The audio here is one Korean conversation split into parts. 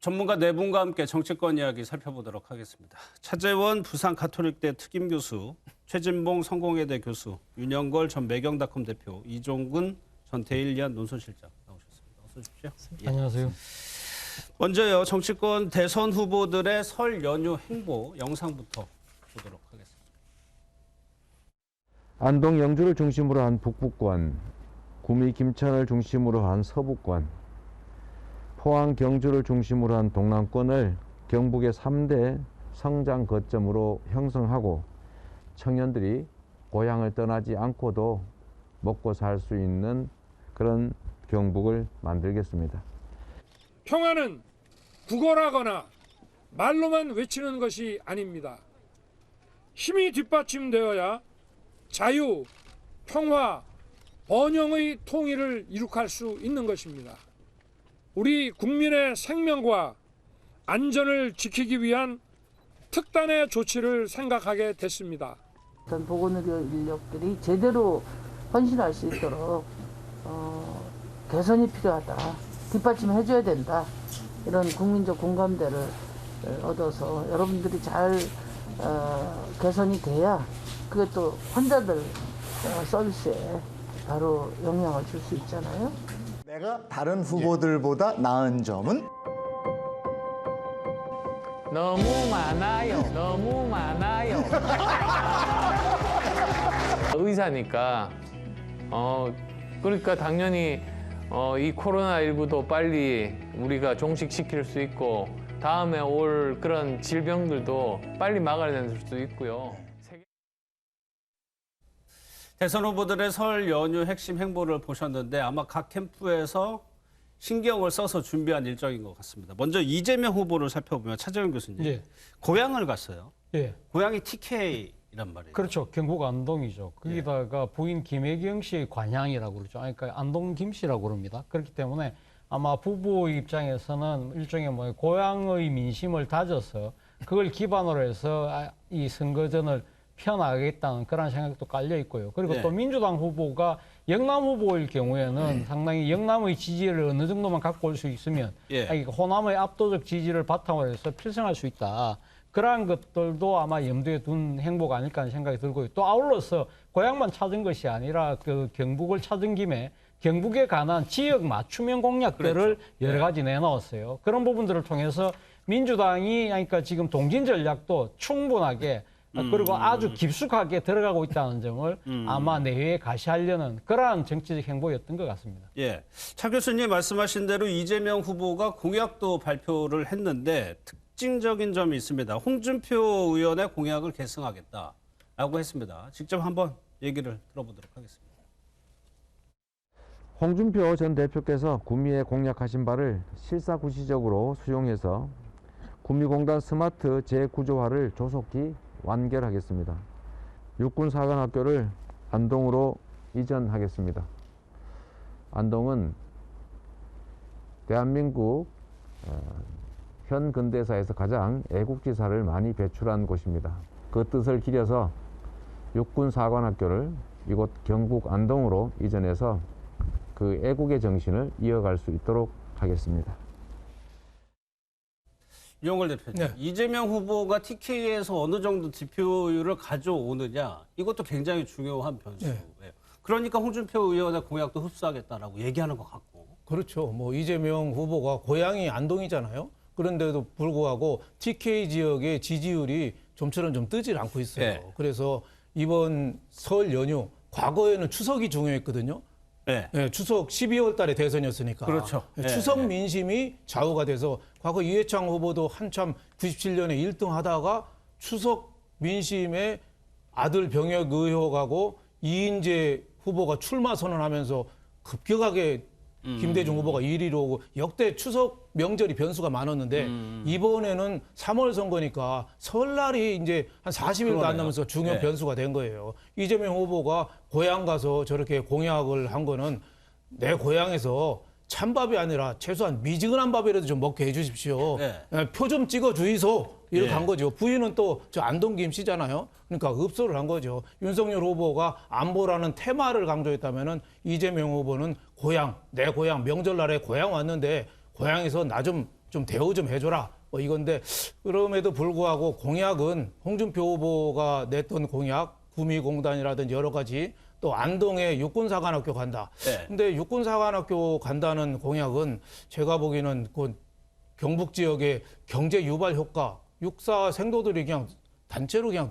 전문가 네 분과 함께 정치권 이야기 살펴보도록 하겠습니다. 차재원 부산가톨릭대 특임교수, 최진봉 성공회대 교수, 윤영걸 전 매경닷컴 대표, 이종근 전 데일리안 논설실장 나오셨습니다. 어서 오십시오. 예. 안녕하세요. 먼저요, 정치권 대선 후보들의 설 연휴 행보 영상부터 보도록 하겠습니다. 안동 영주를 중심으로 한 북부권, 구미 김천을 중심으로 한 서부권, 포항 경주를 중심으로 한 동남권을 경북의 3대 성장 거점으로 형성하고 청년들이 고향을 떠나지 않고도 먹고 살 수 있는 그런 경북을 만들겠습니다. 평화는 구걸하거나 말로만 외치는 것이 아닙니다. 힘이 뒷받침되어야 자유, 평화, 번영의 통일을 이룩할 수 있는 것입니다. 우리 국민의 생명과 안전을 지키기 위한 특단의 조치를 생각하게 됐습니다. 전 보건의료 인력들이 제대로 헌신할 수 있도록 개선이 필요하다. 뒷받침해줘야 된다. 이런 국민적 공감대를 얻어서 여러분들이 잘 개선이 돼야 그게 또 환자들 서비스에 바로 영향을 줄 수 있잖아요. 내가 다른 후보들보다 나은 점은? 너무 많아요. 너무 많아요. 의사니까 그러니까 당연히 이 코로나19도 빨리 우리가 종식시킬 수 있고 다음에 올 그런 질병들도 빨리 막아낼 수 있고요. 대선 후보들의 설 연휴 핵심 행보를 보셨는데 아마 각 캠프에서 신경을 써서 준비한 일정인 것 같습니다. 먼저 이재명 후보를 살펴보면 차재원 교수님, 예. 고향을 갔어요. 예. 고향이 TK란 말이에요. 그렇죠. 경북 안동이죠. 거기다가 부인 김혜경 씨의 관향이라고 그러죠. 그러니까 안동 김씨라고 그럽니다. 그렇기 때문에 아마 부부 입장에서는 일종의 뭐 고향의 민심을 다져서 그걸 기반으로 해서 이 선거전을 펴나가겠다는 그런 생각도 깔려 있고요. 그리고 또 민주당 후보가 영남 후보일 경우에는 상당히 영남의 지지를 어느 정도만 갖고 올 수 있으면 호남의 압도적 지지를 바탕으로 해서 필승할 수 있다. 그러한 것들도 아마 염두에 둔 행보가 아닐까 하는 생각이 들고요. 또 아울러서 고향만 찾은 것이 아니라 그 경북을 찾은 김에 경북에 관한 지역 맞춤형 공약들을 여러 가지 내놓았어요. 그런 부분들을 통해서 민주당이 그러니까 지금 동진 전략도 충분하게 그리고 아주 깊숙하게 들어가고 있다는 점을 아마 내외에 가시하려는 그러한 정치적 행보였던 것 같습니다. 예, 차 교수님 말씀하신 대로 이재명 후보가 공약도 발표를 했는데 특징적인 점이 있습니다. 홍준표 의원의 공약을 계승하겠다라고 했습니다. 직접 한번 얘기를 들어보도록 하겠습니다. 홍준표 전 대표께서 구미에 공약하신 바를 실사구시적으로 수용해서 구미공단 스마트 재구조화를 조속히 완결하겠습니다. 육군사관학교를 안동으로 이전하겠습니다. 안동은 대한민국 현 근대사에서 가장 애국지사를 많이 배출한 곳입니다. 그 뜻을 기려서 육군사관학교를 이곳 경북 안동으로 이전해서 그 애국의 정신을 이어갈 수 있도록 하겠습니다. 윤영걸 대표님, 이재명 후보가 TK에서 어느 정도 득표율을 가져오느냐 이것도 굉장히 중요한 변수예요. 그러니까 홍준표 의원의 공약도 흡수하겠다라고 얘기하는 것 같고. 그렇죠. 뭐 이재명 후보가 고향이 안동이잖아요. 그런데도 불구하고 TK 지역의 지지율이 좀처럼 좀 뜨질 않고 있어요. 그래서 이번 설 연휴, 과거에는 추석이 중요했거든요. 추석 12월 달에 대선이었으니까. 그렇죠. 추석 민심이 좌우가 돼서 과거 이해창 후보도 한참 97년에 1등 하다가 추석 민심에 아들 병역 의혹하고 이인재 후보가 출마 선언하면서 급격하게 김대중 후보가 1위로 오고 역대 추석 명절이 변수가 많았는데 이번에는 3월 선거니까 설날이 이제 한 40일도 안 남아서 중요한 변수가 된 거예요. 이재명 후보가 고향 가서 저렇게 공약을 한 거는 내 고향에서 찬밥이 아니라 최소한 미지근한 밥이라도 좀 먹게 해주십시오. 표 좀 찍어 주이소. 이렇게 한 거죠. 부인은 또 저 안동 김씨잖아요. 그러니까 읍소를 한 거죠. 윤석열 후보가 안보라는 테마를 강조했다면은 이재명 후보는 고향, 내 고향, 명절날에 고향 왔는데 고향에서 나 좀 좀 대우 좀 해줘라. 뭐 이건데 그럼에도 불구하고 공약은 홍준표 후보가 냈던 공약, 구미공단이라든지 여러 가지 또 안동에 육군사관학교 간다. 네. 근데 육군사관학교 간다는 공약은 제가 보기에는 그 경북 지역의 경제 유발 효과, 육사 생도들이 그냥 단체로 그냥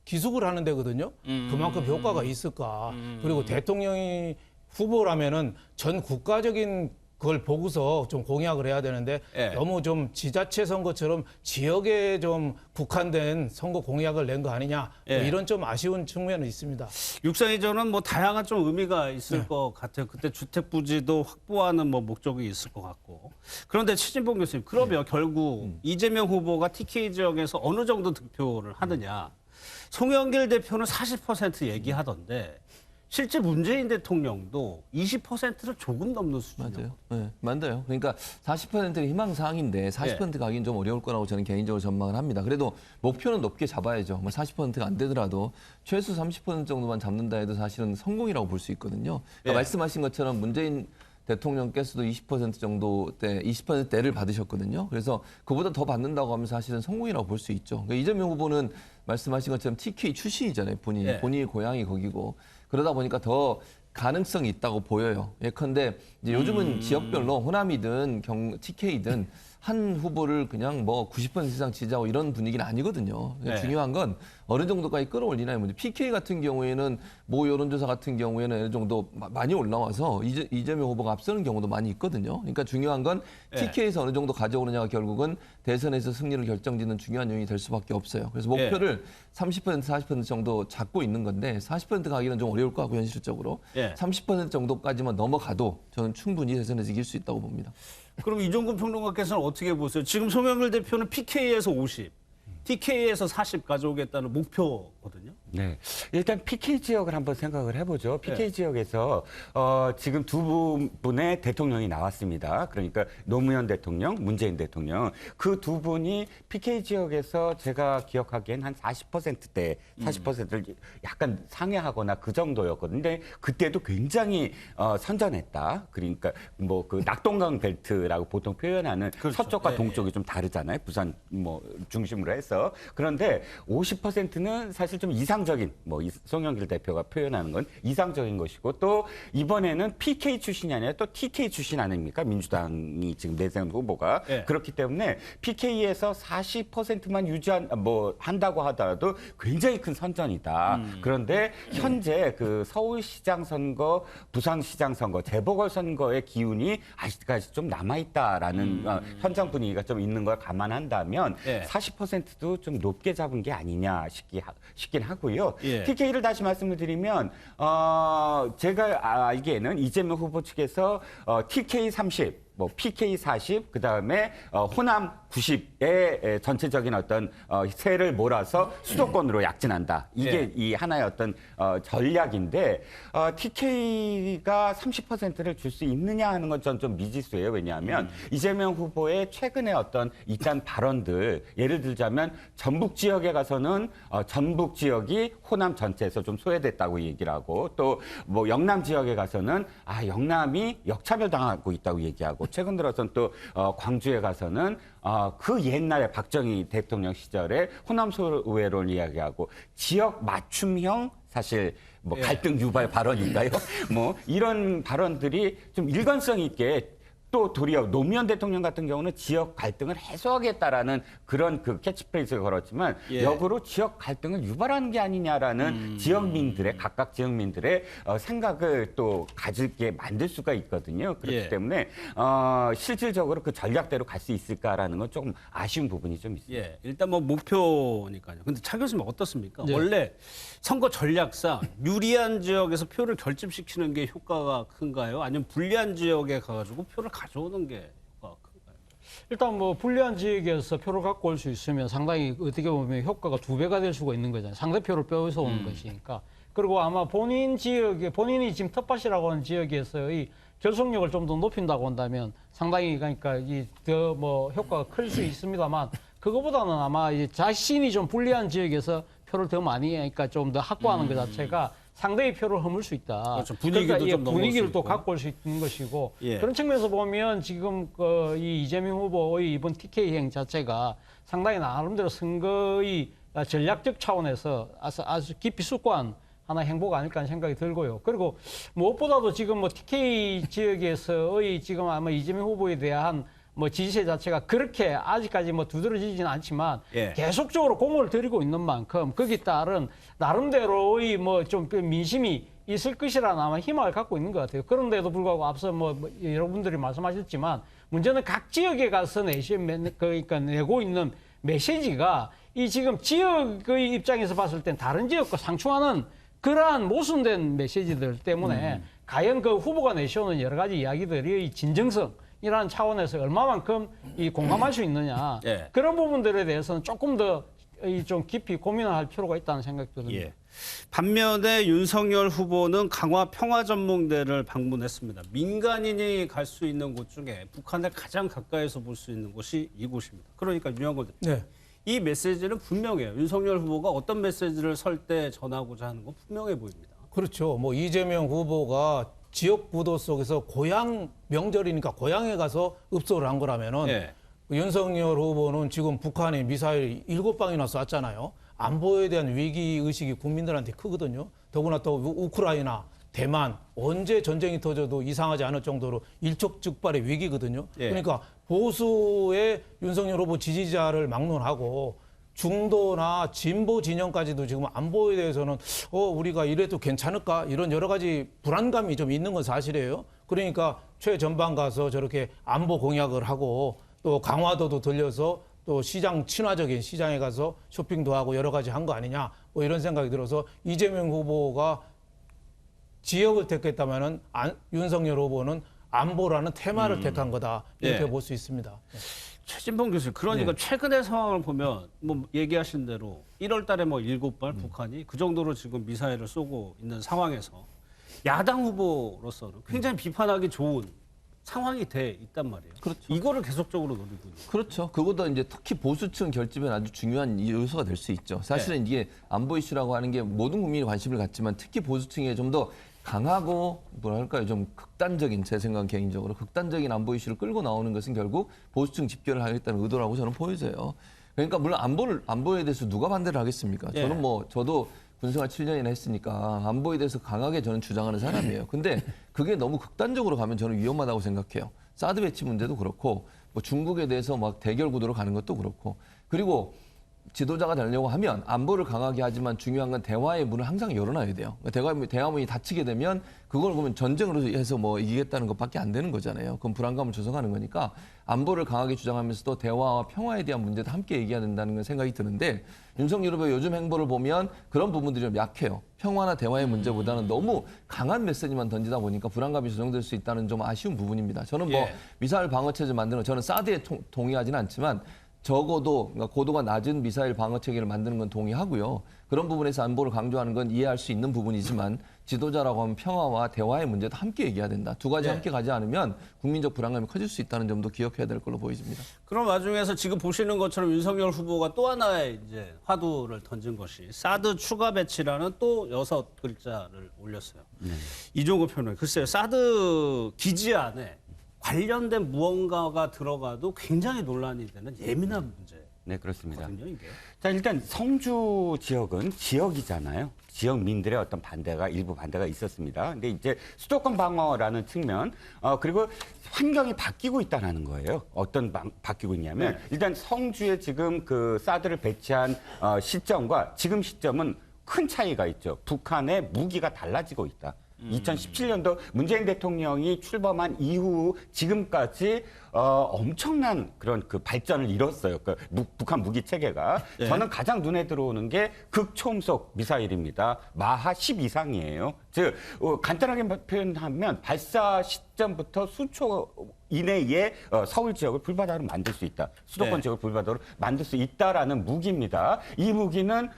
기숙을 하는 데거든요. 그만큼 효과가 있을까. 그리고 대통령이 후보라면은 전 국가적인 그걸 보고서 좀 공약을 해야 되는데 예. 너무 좀 지자체 선거처럼 지역에 좀 국한된 선거 공약을 낸 거 아니냐. 뭐 예. 이런 좀 아쉬운 측면은 있습니다. 육상이전은 뭐 다양한 좀 의미가 있을 것 같아요. 그때 주택 부지도 확보하는 뭐 목적이 있을 것 같고. 그런데 최진봉 교수님, 그러면 결국 이재명 후보가 TK 지역에서 어느 정도 득표를 하느냐? 송영길 대표는 40% 얘기하던데 실제 문재인 대통령도 20%를 조금 넘는 수준이에요. 맞아요. 네, 맞아요. 그러니까 40%가 희망사항인데 40% 가긴 좀 어려울 거라고 저는 개인적으로 전망을 합니다. 그래도 목표는 높게 잡아야죠. 뭐 40%가 안 되더라도 최소 30% 정도만 잡는다 해도 사실은 성공이라고 볼 수 있거든요. 그러니까 말씀하신 것처럼 문재인 대통령께서도 20% 정도대, 20%대를 받으셨거든요. 그래서 그보다 더 받는다고 하면 사실은 성공이라고 볼 수 있죠. 그러니까 이재명 후보는 말씀하신 것처럼 TK 출신이잖아요. 본인의 고향이 거기고. 그러다 보니까 더 가능성이 있다고 보여요. 예컨대 이제 요즘은 지역별로 호남이든 TK든 한 후보를 그냥 뭐 90% 이상 지지하고 이런 분위기는 아니거든요. 네. 중요한 건 어느 정도까지 끌어올리나요. PK 같은 경우에는 모 여론조사 같은 경우에는 어느 정도 많이 올라와서 이재명 후보가 앞서는 경우도 많이 있거든요. 그러니까 중요한 건 TK에서 어느 정도 가져오느냐가 결국은 대선에서 승리를 결정짓는 중요한 요인이 될 수밖에 없어요. 그래서 목표를 30%, 40% 정도 잡고 있는 건데 40% 가기는 좀 어려울 것 같고 현실적으로 30% 정도까지만 넘어가도 저는 충분히 대선에서 이길 수 있다고 봅니다. 그럼 이종근 평론가께서는 어떻게 보세요? 지금 송영길 대표는 PK에서 50, TK에서 40 가져오겠다는 목표거든요. 네, 일단 PK 지역을 한번 생각을 해보죠. PK 지역에서 지금 두 분의 대통령이 나왔습니다. 그러니까 노무현 대통령, 문재인 대통령 그 두 분이 PK 지역에서 제가 기억하기엔 한 40%대, 40%를 약간 상회하거나 그 정도였거든요. 근데 그때도 굉장히 선전했다. 그러니까 뭐 그 낙동강 벨트라고 보통 표현하는 서쪽과 동쪽이 좀 다르잖아요. 부산 뭐 중심으로 해서. 그런데 50%는 사실 좀 이상적인, 뭐 송영길 대표가 표현하는 건 이상적인 것이고, 또 이번에는 PK 출신이 아니라 또 TK 출신 아닙니까? 민주당이 지금 내세운 후보가. 그렇기 때문에 PK에서 40%만 한다고 하더라도 굉장히 큰 선전이다. 그런데 현재 그 서울시장 선거, 부산시장 선거, 재보궐선거의 기운이 아직까지 좀 남아있다라는 현장 분위기가 좀 있는 걸 감안한다면 40%도 좀 높게 잡은 게 아니냐 싶긴 하고요. TK를 다시 말씀을 드리면 제가 알기에는 이재명 후보 측에서 TK 30, 뭐 PK 40, 그 다음에 호남 90의 전체적인 어떤 세를 몰아서 수도권으로 약진한다. 이게 이 하나의 어떤 전략인데 TK가 30%를 줄 수 있느냐 하는 건 전 좀 미지수예요. 왜냐하면 이재명 후보의 최근의 어떤 이딴 발언들, 예를 들자면 전북 지역에 가서는 전북 지역이 호남 전체에서 좀 소외됐다고 얘기를 하고, 또 뭐 영남 지역에 가서는 영남이 역차별 당하고 있다고 얘기하고, 최근 들어서는 또 광주에 가서는 그 옛날에 박정희 대통령 시절에 호남 소외를 이야기하고, 지역 맞춤형 사실 뭐 갈등 유발 발언인가요? 뭐 이런 발언들이 좀 일관성 있게, 또 도리어 노무현 대통령 같은 경우는 지역 갈등을 해소하겠다라는 그런 그 캐치프레이즈를 걸었지만 역으로 지역 갈등을 유발하는 게 아니냐라는 지역민들의, 각각 지역민들의 생각을 또 가지게 만들 수가 있거든요. 그렇기 때문에 실질적으로 그 전략대로 갈 수 있을까라는 건 조금 아쉬운 부분이 좀 있습니다. 일단 뭐 목표니까요. 근데 차 교수님 어떻습니까? 원래 선거 전략상 유리한 지역에서 표를 결집시키는 게 효과가 큰가요? 아니면 불리한 지역에 가가지고 표를 가져오는 게 효과가 큰가요? 일단 뭐 불리한 지역에서 표를 갖고 올 수 있으면 상당히 어떻게 보면 효과가 2배가 될 수가 있는 거잖아요. 상대표를 빼서 오는 것이니까. 그리고 아마 본인 지역에, 본인이 지금 텃밭이라고 하는 지역에서의 결속력을 좀 더 높인다고 한다면 상당히, 그러니까 더 뭐 효과가 클 수 있습니다만, 그거보다는 아마 이제 자신이 좀 불리한 지역에서 표를 더 많이, 그러니까 좀 더 확보하는 것 자체가 상대의 표를 허물 수 있다. 그렇죠. 분위기도 그러니까 좀 넘어올 분위기를 수 또 있고. 갖고 올 수 있는 것이고 예. 그런 측면에서 보면 지금 이 이재명 후보의 이번 TK 행 자체가 상당히 나름대로 선거의 전략적 차원에서 아주 깊이 숙고한 하나의 행보가 아닐까 하는 생각이 들고요. 그리고 무엇보다도 지금 뭐 TK 지역에서의 지금 아마 이재명 후보에 대한 뭐 지지세 자체가 그렇게 아직까지 뭐 두드러지지는 않지만 예. 계속적으로 공을 들이고 있는 만큼 거기에 따른 나름대로의 뭐 좀 민심이 있을 것이라는 아마 희망을 갖고 있는 것 같아요. 그런데도 불구하고 앞서 뭐 여러분들이 말씀하셨지만 문제는 각 지역에 가서 그러니까 내고 있는 메시지가 이 지금 지역의 입장에서 봤을 땐 다른 지역과 상충하는 그러한 모순된 메시지들 때문에 과연 그 후보가 내세우는 여러 가지 이야기들이 진정성이라는 차원에서 얼마만큼 이 공감할 수 있느냐 예. 그런 부분들에 대해서는 조금 더 좀 깊이 고민을 할 필요가 있다는 생각이 듭니다. 예. 반면에 윤석열 후보는 강화 평화전망대를 방문했습니다. 민간인이 갈 수 있는 곳 중에 북한을 가장 가까이서 볼 수 있는 곳이 이곳입니다. 그러니까 유영걸 대표. 네. 이 메시지는 분명해요. 윤석열 후보가 어떤 메시지를 설 때 전하고자 하는 건 분명해 보입니다. 그렇죠. 뭐 이재명 후보가 지역 구도 속에서 고향 명절이니까 고향에 가서 읍소를 한 거라면은 예. 윤석열 후보는 지금 북한이 미사일 7방이나 쐈잖아요. 안보에 대한 위기 의식이 국민들한테 크거든요. 더구나 또 우크라이나, 대만 언제 전쟁이 터져도 이상하지 않을 정도로 일촉즉발의 위기거든요. 예. 그러니까 보수의 윤석열 후보 지지자를 막론하고 중도나 진보 진영까지도 지금 안보에 대해서는 우리가 이래도 괜찮을까 이런 여러 가지 불안감이 좀 있는 건 사실이에요. 그러니까 최전방 가서 저렇게 안보 공약을 하고 또 강화도도 들려서 또 시장 친화적인 시장에 가서 쇼핑도 하고 여러 가지 한 거 아니냐 뭐 이런 생각이 들어서 이재명 후보가 지역을 택했다면은 윤석열 후보는 안보라는 테마를 택한 거다 이렇게 예. 볼 수 있습니다. 최진봉 교수님, 그러니까 최근의 상황을 보면 뭐 얘기하신 대로 1월 달에 뭐 7발 북한이 그 정도로 지금 미사일을 쏘고 있는 상황에서 야당 후보로서는 굉장히 비판하기 좋은 상황이 돼 있단 말이에요. 그렇죠. 이거를 계속적으로 노리고 있는 거예요. 그렇죠. 그것도 이제 특히 보수층 결집에 아주 중요한 요소가 될 수 있죠. 사실은 이게 안보 이슈라고 하는 게 모든 국민이 관심을 갖지만 특히 보수층에 좀 더 강하고 뭐랄까요 좀 극단적인 제 생각은 개인적으로 극단적인 안보 이슈를 끌고 나오는 것은 결국 보수층 집결을 하겠다는 의도라고 저는 보여져요. 그러니까 물론 안보에 대해서 누가 반대를 하겠습니까? 예. 저는 저도 군생활 7년이나 했으니까 안보에 대해서 강하게 저는 주장하는 사람이에요. 근데 그게 너무 극단적으로 가면 저는 위험하다고 생각해요. 사드 배치 문제도 그렇고 뭐 중국에 대해서 막 대결 구도로 가는 것도 그렇고 그리고 지도자가 되려고 하면 안보를 강하게 하지만 중요한 건 대화의 문을 항상 열어놔야 돼요. 대화 문이 닫히게 되면 그걸 보면 전쟁으로 해서 뭐 이기겠다는 것밖에 안 되는 거잖아요. 그럼 불안감을 조성하는 거니까 안보를 강하게 주장하면서도 대화와 평화에 대한 문제도 함께 얘기해야 된다는 건 생각이 드는데 윤석열 후보의 요즘 행보를 보면 그런 부분들이 좀 약해요. 평화나 대화의 문제보다는 너무 강한 메시지만 던지다 보니까 불안감이 조성될 수 있다는 좀 아쉬운 부분입니다. 저는 뭐 미사일 방어체제 만드는 거 저는 사드에 동의하지는 않지만 적어도 그러니까 고도가 낮은 미사일 방어 체계를 만드는 건 동의하고요. 그런 부분에서 안보를 강조하는 건 이해할 수 있는 부분이지만 지도자라고 하면 평화와 대화의 문제도 함께 얘기해야 된다. 두 가지 함께 가지 않으면 국민적 불안감이 커질 수 있다는 점도 기억해야 될 걸로 보여집니다. 그런 와중에서 지금 보시는 것처럼 윤석열 후보가 또 하나의 이제 화두를 던진 것이 사드 추가 배치라는 또 6글자를 올렸어요. 이종구 평론가, 글쎄요, 사드 기지 안에 관련된 무언가가 들어가도 굉장히 논란이 되는 예민한 문제거든요, 네, 그렇습니다. 이게. 자, 일단 성주 지역은 지역이잖아요. 지역민들의 어떤 일부 반대가 있었습니다. 근데 이제 수도권 방어라는 측면, 그리고 환경이 바뀌고 있다는 거예요. 어떤 바뀌고 있냐면, 일단 성주에 지금 그 사드를 배치한 시점과 지금 시점은 큰 차이가 있죠. 북한의 무기가 달라지고 있다. 2017년도 문재인 대통령이 출범한 이후 지금까지 엄청난 그런 그 발전을 이뤘어요. 그 북한 무기 체계가. 저는 가장 눈에 들어오는 게 극초음속 미사일입니다. 마하 10 이상이에요. 즉 간단하게 표현하면 발사 시점부터 수초 이내에 서울 지역을 불바다로 만들 수 있다. 수도권 지역을 불바다로 만들 수 있다라는 무기입니다. 이 무기는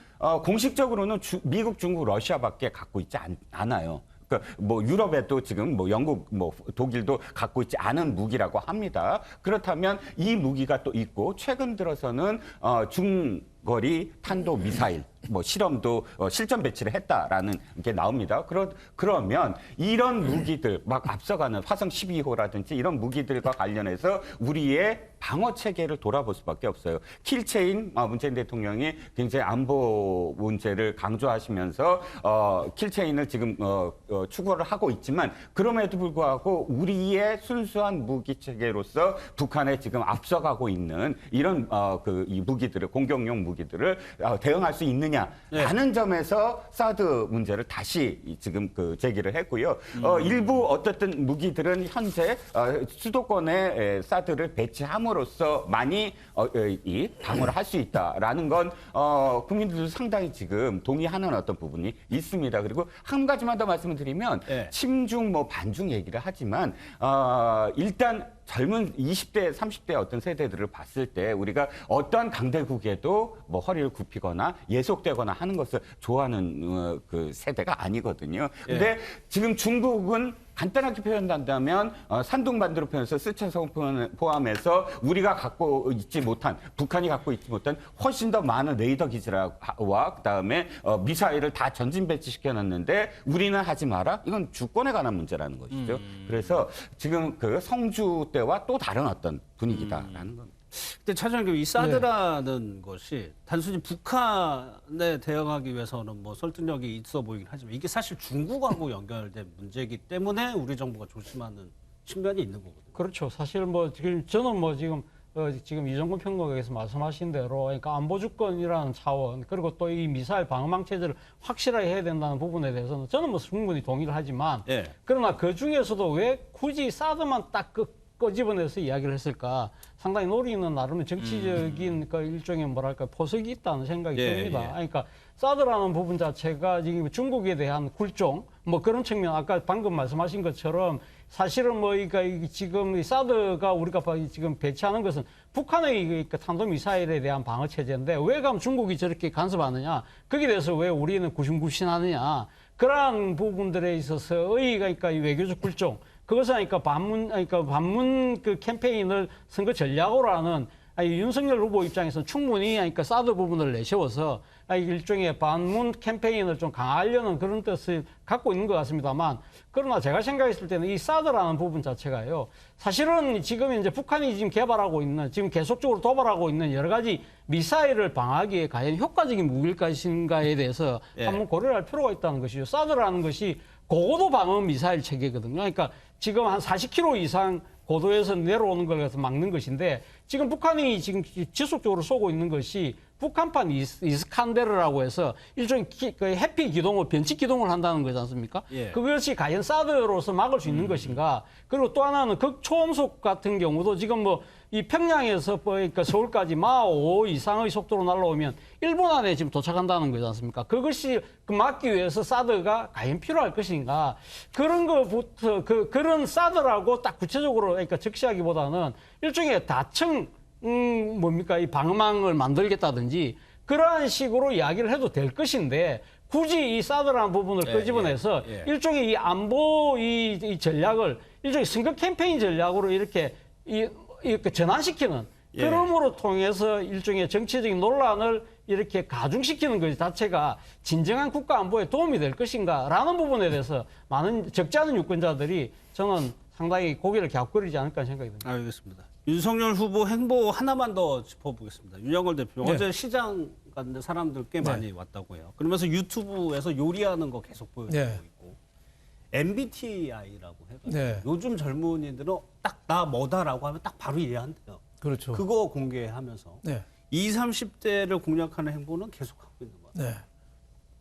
공식적으로는 미국, 중국, 러시아밖에 갖고 있지 않아요. 그러니까 뭐 유럽에도 지금 뭐 영국, 뭐 독일도 갖고 있지 않은 무기라고 합니다. 그렇다면 이 무기가 또 있고 최근 들어서는 중거리 탄도 미사일 뭐 실험도 실전 배치를 했다라는 게 나옵니다. 그러면 이런 무기들 막 앞서가는 화성 12호라든지 이런 무기들과 관련해서 우리의 방어 체계를 돌아볼 수밖에 없어요. 킬체인 문재인 대통령이 굉장히 안보 문제를 강조하시면서 킬체인을 지금 추구를 하고 있지만 그럼에도 불구하고 우리의 순수한 무기 체계로서 북한에 지금 앞서가고 있는 이런 이 무기들을 공격용 무기들을 대응할 수 있느냐라는 점에서 사드 문제를 다시 지금 제기를 했고요. 일부 어떻든 무기들은 현재 수도권에 사드를 배치함으로써 많이 이 방어를 할 수 있다라는 건 국민들도 상당히 지금 동의하는 어떤 부분이 있습니다. 그리고 한 가지만 더 말씀을 드리면 침중 뭐 반중 얘기를 하지만 일단 젊은 20대, 30대 어떤 세대들을 봤을 때 우리가 어떤 강대국에도 뭐 허리를 굽히거나 예속되거나 하는 것을 좋아하는 그 세대가 아니거든요. 근데 지금 중국은 간단하게 표현한다면 산둥반도로 표현해서 스촨성 포함해서 우리가 갖고 있지 못한 북한이 갖고 있지 못한 훨씬 더 많은 레이더 기지와 그다음에 미사일을 다 전진 배치시켜놨는데 우리는 하지 마라. 이건 주권에 관한 문제라는 것이죠. 그래서 지금 그 성주 때와 또 다른 어떤 분위기다라는 겁니다. 근데 차장님 이 사드라는 것이 단순히 북한에 대응하기 위해서는 뭐 설득력이 있어 보이긴 하지만 이게 사실 중국하고 연결된 문제이기 때문에 우리 정부가 조심하는 측면이 있는 거거든요. 그렇죠. 사실 뭐 지금 저는 뭐 지금 이종근 평론가께서 말씀하신 대로 그러니까 안보 주권이라는 차원 그리고 또 이 미사일 방어망 체제를 확실하게 해야 된다는 부분에 대해서는 저는 뭐 충분히 동의를 하지만 그러나 그 중에서도 왜 굳이 사드만 딱 끄집어내서 이야기를 했을까? 상당히 노리는 나름의 정치적인 그 일종의 뭐랄까 포석이 있다는 생각이 듭니다. 그러니까 사드라는 부분 자체가 지금 중국에 대한 굴종 뭐 그런 측면 아까 방금 말씀하신 것처럼 사실은 뭐 그러니까 지금 이 사드가 우리가 지금 배치하는 것은 북한의 탄도 미사일에 대한 방어 체제인데 왜 그럼 중국이 저렇게 간섭하느냐? 거기에 대해서 왜 우리는 구심구신하느냐? 그러한 부분들에 있어서의 그러니까 이 외교적 굴종 그것은 반문 그 캠페인을 선거 전략으로 하는 윤석열 후보 입장에서는 충분히 사드 부분을 내세워서 일종의 반문 캠페인을 좀 강화하려는 그런 뜻을 갖고 있는 것 같습니다만 그러나 제가 생각했을 때는 이 사드라는 부분 자체가요. 사실은 지금 이제 북한이 지금 개발하고 있는 지금 계속적으로 도발하고 있는 여러 가지 미사일을 방어하기에 과연 효과적인 무기일 것인가에 대해서 한번 고려를 할 필요가 있다는 것이죠. 사드라는 것이 고고도 방어 미사일 체계거든요. 그러니까 지금 한 40km 이상 고도에서 내려오는 걸 해서 막는 것인데 지금 북한이 지금 지속적으로 쏘고 있는 것이 북한판 이스칸데르라고 해서 일종의 해피 기동을 변칙 기동을 한다는 거지 않습니까? 그것이 과연 사드로서 막을 수 있는 것인가? 그리고 또 하나는 극초음속 같은 경우도 지금 뭐 이 평양에서 그러니까 서울까지 마 5 이상의 속도로 날아오면 1분 안에 지금 도착한다는 거지 않습니까? 그것이 막기 위해서 사드가 과연 필요할 것인가? 그런 거부터 그런 사드라고 딱 구체적으로 그러니까 적시하기보다는 일종의 다층 뭡니까 이 방어망을 만들겠다든지 그러한 식으로 이야기를 해도 될 것인데 굳이 이 사드라는 부분을 끄집어내서 일종의 이 안보 이 전략을 일종의 선거 캠페인 전략으로 이렇게 전환시키는 그럼으로 통해서 일종의 정치적인 논란을 이렇게 가중시키는 것 자체가 진정한 국가 안보에 도움이 될 것인가라는 부분에 대해서 많은 적지 않은 유권자들이 저는 상당히 고개를 갸웃거리지 않을까 생각이 듭니다. 알겠습니다. 윤석열 후보 행보 하나만 더 짚어보겠습니다. 윤영걸 대표 어제 시장 갔는데 사람들 꽤 많이 왔다고 해요. 그러면서 유튜브에서 요리하는 거 계속 보여주고 있고 MBTI라고 해가지고 요즘 젊은이들은 딱 나 뭐다라고 하면 딱 바로 이해한대요. 그렇죠. 그거 공개하면서 20, 30대를 공략하는 행보는 계속하고 있는 것 같아요.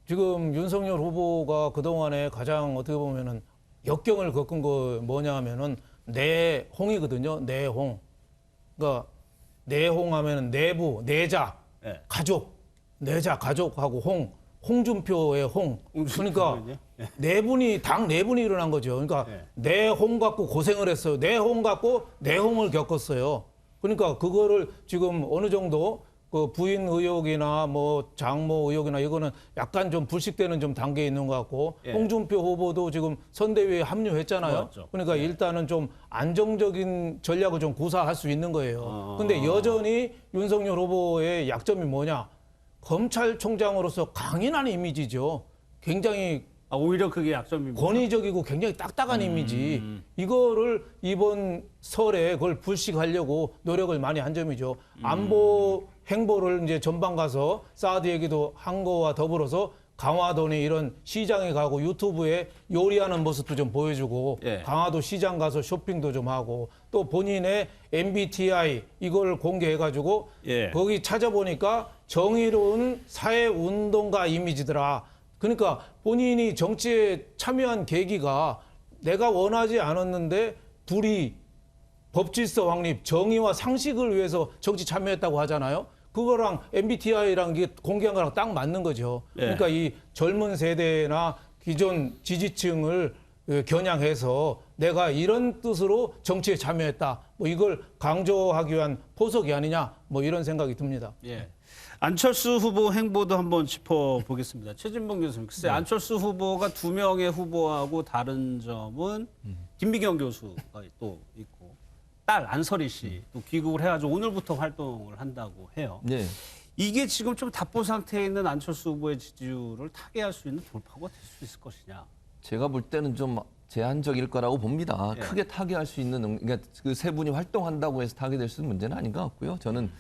지금 윤석열 후보가 그동안에 가장 어떻게 보면은 역경을 겪은 거 뭐냐 하면은 내홍이거든요. 내홍. 그러니까 내홍하면은 내부, 내자, 가족, 내자, 가족하고 홍준표의 홍. 그러니까 내분이 당 내분이 일어난 거죠. 그러니까 내홍 갖고 고생을 했어요. 내홍 갖고 내홍을 겪었어요. 그러니까 그거를 지금 어느 정도 그 부인 의혹이나 뭐 장모 의혹이나 이거는 약간 좀 불식되는 좀 단계에 있는 것 같고 홍준표 후보도 지금 선대위에 합류했잖아요. 그렇죠. 그러니까 일단은 좀 안정적인 전략을 좀 구사할 수 있는 거예요. 근데 여전히 윤석열 후보의 약점이 뭐냐? 검찰총장으로서 강인한 이미지죠. 굉장히 오히려 그게 약점입니다. 권위적이고 굉장히 딱딱한 이미지. 이거를 이번 설에 그걸 불식하려고 노력을 많이 한 점이죠. 안보 행보를 이제 전방 가서 사드 얘기도 한 거와 더불어서 강화도 내 이런 시장에 가고 유튜브에 요리하는 모습도 좀 보여주고 예. 강화도 시장 가서 쇼핑도 좀 하고 또 본인의 MBTI 이걸 공개해가지고 예. 거기 찾아보니까 정의로운 사회운동가 이미지더라. 그러니까 본인이 정치에 참여한 계기가 내가 원하지 않았는데 불의, 법질서 확립, 정의와 상식을 위해서 정치 참여했다고 하잖아요. 그거랑 MBTI랑 이게 공개한 거랑 딱 맞는 거죠. 예. 그러니까 이 젊은 세대나 기존 지지층을 겨냥해서 내가 이런 뜻으로 정치에 참여했다. 뭐 이걸 강조하기 위한 포석이 아니냐. 뭐 이런 생각이 듭니다. 예. 안철수 후보 행보도 한번 짚어보겠습니다. 최진봉 교수님, 글쎄 안철수 후보가 2명의 후보하고 다른 점은 김미경 교수가 또 있고 딸 안설희 씨도 귀국을 해가지고 오늘부터 활동을 한다고 해요. 네. 이게 지금 좀 답보 상태에 있는 안철수 후보의 지지율을 타개할 수 있는 돌파가 될 수 있을 것이냐? 제가 볼 때는 좀 제한적일 거라고 봅니다. 예. 크게 타개할 수 있는, 그러니까 그 세 분이 활동한다고 해서 타개될 수 있는 문제는 아닌 것 같고요. 저는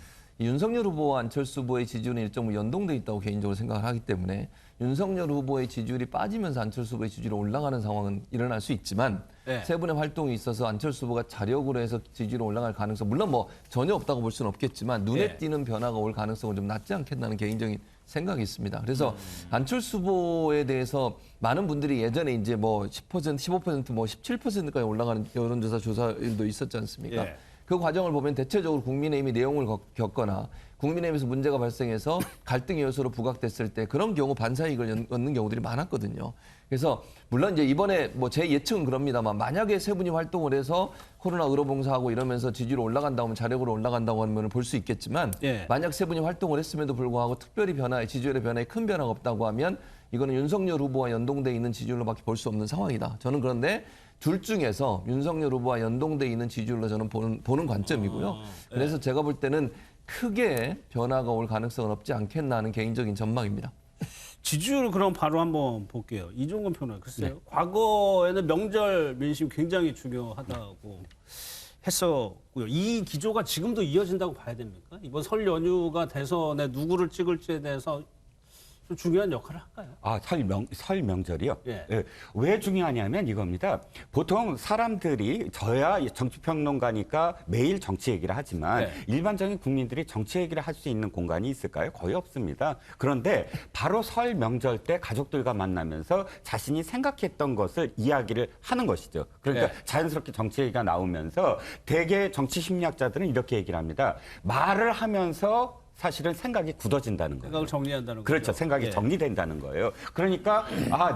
이 윤석열 후보와 안철수 후보의 지지율은 일정 연동돼 있다고 개인적으로 생각을 하기 때문에 윤석열 후보의 지지율이 빠지면서 안철수 후보의 지지율이 올라가는 상황은 일어날 수 있지만 네. 세 분의 활동이 있어서 안철수 후보가 자력으로 해서 지지율이 올라갈 가능성, 물론 뭐 전혀 없다고 볼 수는 없겠지만 눈에 네. 띄는 변화가 올 가능성은 좀 낮지 않겠나는 개인적인 생각이 있습니다. 그래서 안철수 후보에 대해서 많은 분들이 예전에 이제 뭐 10%, 15%, 뭐 17%까지 올라가는 여론조사 조사일도 있었지 않습니까? 예. 그 과정을 보면 대체적으로 국민의힘이 내용을 겪거나 국민의힘에서 문제가 발생해서 갈등의 요소로 부각됐을 때 그런 경우 반사이익을 얻는 경우들이 많았거든요. 그래서 물론 이제 이번에 뭐 제 예측은 그럽니다만 만약에 세 분이 활동을 해서 코로나 의료봉사하고 이러면서 지지율 올라간다고 하면 자력으로 올라간다고 하면 볼 수 있겠지만 예. 만약 세 분이 활동을 했음에도 불구하고 특별히 지지율의 변화에 큰 변화가 없다고 하면 이거는 윤석열 후보와 연동돼 있는 지지율로밖에 볼 수 없는 상황이다. 저는 그런데 둘 중에서 윤석열 후보와 연동돼 있는 지지율로 저는 보는 관점이고요. 그래서 제가 볼 때는 크게 변화가 올 가능성은 없지 않겠나 하는 개인적인 전망입니다. 지지율을 그럼 바로 한번 볼게요. 이종근 평론, 글쎄요. 과거에는 명절 민심 굉장히 중요하다고 했었고요. 이 기조가 지금도 이어진다고 봐야 됩니까? 이번 설 연휴가 대선에 누구를 찍을지에 대해서 좀 중요한 역할을 할까요? 설 명절이요? 예. 예. 왜 중요하냐면 이겁니다. 보통 사람들이 저야 정치평론가니까 매일 정치 얘기를 하지만 네. 일반적인 국민들이 정치 얘기를 할 수 있는 공간이 있을까요? 거의 없습니다. 그런데 바로 설 명절 때 가족들과 만나면서 자신이 생각했던 것을 이야기를 하는 것이죠. 그러니까 네. 자연스럽게 정치 얘기가 나오면서 대개 정치 심리학자들은 이렇게 얘기를 합니다. 말을 하면서 사실은 생각이 굳어진다는 거예요. 생각을 정리한다는 거죠. 그렇죠. 생각이 예. 정리된다는 거예요. 그러니까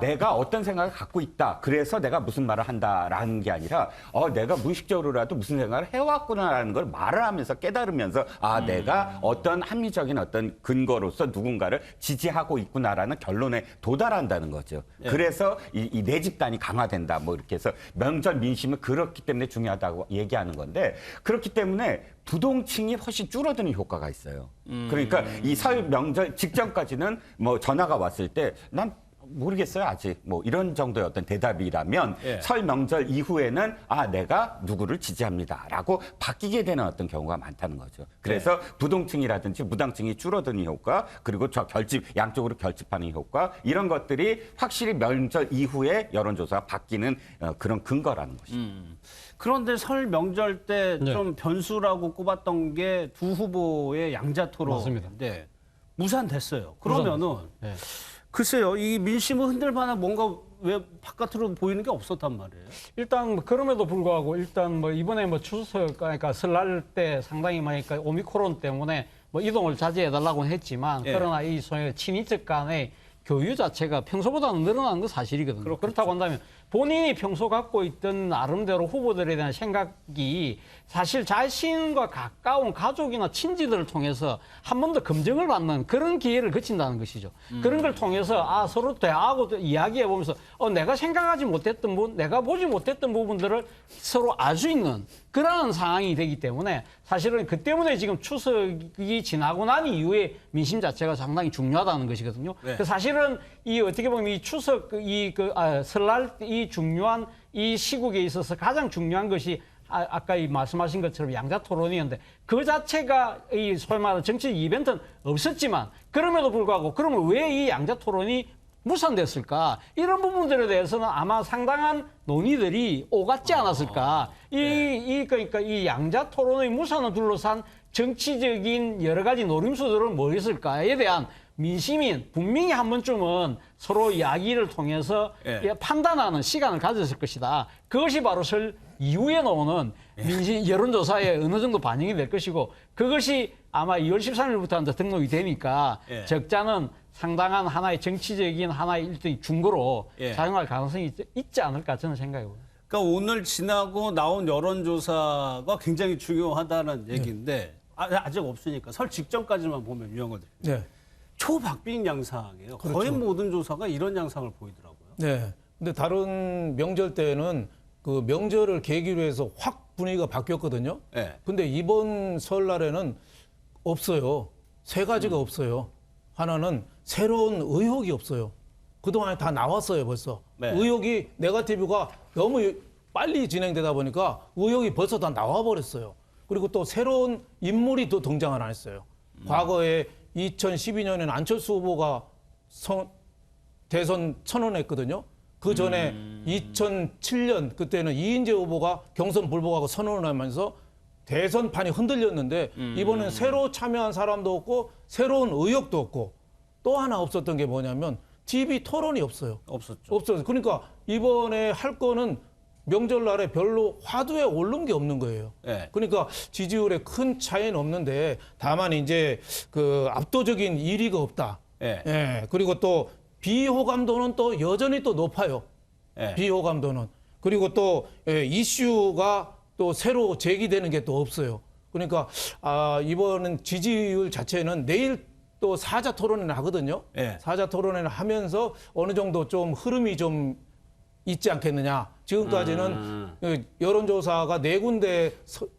내가 어떤 생각을 갖고 있다. 그래서 내가 무슨 말을 한다라는 게 아니라 내가 무의식적으로라도 무슨 생각을 해왔구나라는 걸 말을 하면서 깨달으면서 내가 어떤 합리적인 어떤 근거로서 누군가를 지지하고 있구나라는 결론에 도달한다는 거죠. 예. 그래서 이 내 집단이 강화된다. 뭐 이렇게 해서 명절 민심은 그렇기 때문에 중요하다고 얘기하는 건데 그렇기 때문에 부동층이 훨씬 줄어드는 효과가 있어요. 그러니까 이 설 명절 직전까지는 뭐 전화가 왔을 때 난 모르겠어요 아직 뭐 이런 정도의 어떤 대답이라면 예. 설 명절 이후에는 내가 누구를 지지합니다라고 바뀌게 되는 어떤 경우가 많다는 거죠. 그래서 부동층이라든지 무당층이 줄어드는 효과 그리고 양쪽으로 결집하는 효과 이런 것들이 확실히 명절 이후에 여론조사가 바뀌는 그런 근거라는 것이죠. 그런데 설 명절 때 좀 변수라고 꼽았던 게 두 후보의 양자 맞습니다. 토론인데 무산됐어요. 그러면은 네. 글쎄요, 이 민심을 흔들 만한 뭔가 왜 바깥으로 보이는 게 없었단 말이에요. 일단 뭐 그럼에도 불구하고 일단 뭐 이번에 뭐 추석 그러니까 설날 때 상당히 많이 그러니까 오미크론 때문에 뭐 이동을 자제해달라고는 했지만 예. 그러나 이 소위 친인척 간의 교류 자체가 평소보다는 늘어난 건 사실이거든요. 그렇겠죠. 그렇다고 한다면 본인이 평소 갖고 있던 나름대로 후보들에 대한 생각이 사실 자신과 가까운 가족이나 친지들을 통해서 한 번 더 검증을 받는 그런 기회를 거친다는 것이죠. 그런 걸 통해서 서로 대화하고 이야기해 보면서 내가 생각하지 못했던 부분, 내가 보지 못했던 부분들을 서로 알 수 있는 그러한 상황이 되기 때문에 사실은 그 때문에 지금 추석이 지나고 난 이후에 민심 자체가 상당히 중요하다는 것이거든요. 네. 그 사실은 이 어떻게 보면 이 추석 설날 이 중요한 이 시국에 있어서 가장 중요한 것이 아까 말씀하신 것처럼 양자 토론이었는데 그 자체가 이 소위 말하는 정치 이벤트는 없었지만 그럼에도 불구하고 그러면 왜 이 양자 토론이 무산됐을까? 이런 부분들에 대해서는 아마 상당한 논의들이 오갔지 않았을까? 그러니까 이 양자 토론의 무산을 둘러싼 정치적인 여러 가지 노림수들은 뭐였을까에 대한 민심인 분명히 한 번쯤은 서로 이야기를 통해서 판단하는 시간을 가졌을 것이다. 그것이 바로 설 이후에 나오는 민심 여론조사에 어느 정도 반영이 될 것이고 그것이 아마 2월 13일부터 이제 등록이 되니까 적자는 상당한 하나의 정치적인 하나의 일종의 중거로 작용할 가능성이 있지 않을까 저는 생각해요. 그러니까 오늘 지나고 나온 여론조사가 굉장히 중요하다는 얘기인데 아직 없으니까 설 직전까지만 보면 유영걸 대표님. 네. 초박빙 양상이에요. 그렇죠. 거의 모든 조사가 이런 양상을 보이더라고요. 네. 근데 다른 명절 때는 그 명절을 계기로 해서 확 분위기가 바뀌었거든요. 네. 근데 이번 설날에는 없어요. 세 가지가 없어요. 하나는 새로운 의혹이 없어요. 그동안에 다 나왔어요, 벌써. 네. 의혹이 네거티브가 너무 빨리 진행되다 보니까 의혹이 벌써 다 나와버렸어요. 그리고 또 새로운 인물이 또 등장을 안 했어요. 과거에 2012년에는 안철수 후보가 대선 선언했거든요. 그 전에 2007년 그때는 이인재 후보가 경선 불복하고 선언을 하면서 대선판이 흔들렸는데 이번엔 새로 참여한 사람도 없고 새로운 의혹도 없고 또 하나 없었던 게 뭐냐면 TV 토론이 없어요. 없었죠. 없어요. 그러니까 이번에 할 거는 명절날에 별로 화두에 오른 게 없는 거예요. 네. 그러니까 지지율에 큰 차이는 없는데 다만 이제 그 압도적인 1위가 없다. 네. 예. 그리고 또 비호감도는 또 여전히 또 높아요. 네. 비호감도는. 그리고 또 이슈가 또 새로 제기되는 게 또 없어요. 그러니까 이번은 지지율 자체는 내일 또 사자 토론회를 하거든요. 네. 사자 토론회를 하면서 어느 정도 좀 흐름이 좀 있지 않겠느냐. 지금까지는 여론조사가 4군데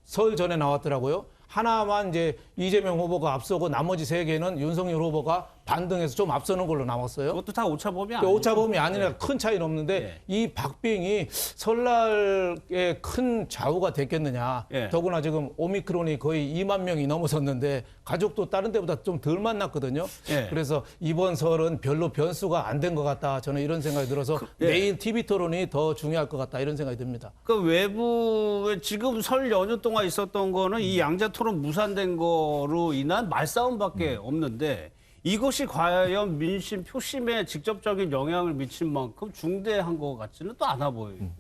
설 전에 나왔더라고요. 하나만 이제 이재명 후보가 앞서고 나머지 3개는 윤석열 후보가 반등해서 좀 앞서는 걸로 나왔어요. 그것도 다 오차범위 아니에요? 오차범위 아니라 큰 차이는 없는데 이 박빙이 설날에 큰 좌우가 됐겠느냐. 더구나 지금 오미크론이 거의 2만 명이 넘어섰는데 가족도 다른 데보다 좀 덜 만났거든요. 그래서 이번 설은 별로 변수가 안 된 것 같다. 저는 이런 생각이 들어서 내일 TV 토론이 더 중요할 것 같다. 이런 생각이 듭니다. 그 외부에 지금 설 연휴 동안 있었던 거는 이 양자 토론 무산된 거로 인한 말싸움밖에 없는데 이것이 과연 민심 표심에 직접적인 영향을 미친 만큼 중대한 것 같지는 또 않아 보이거든요.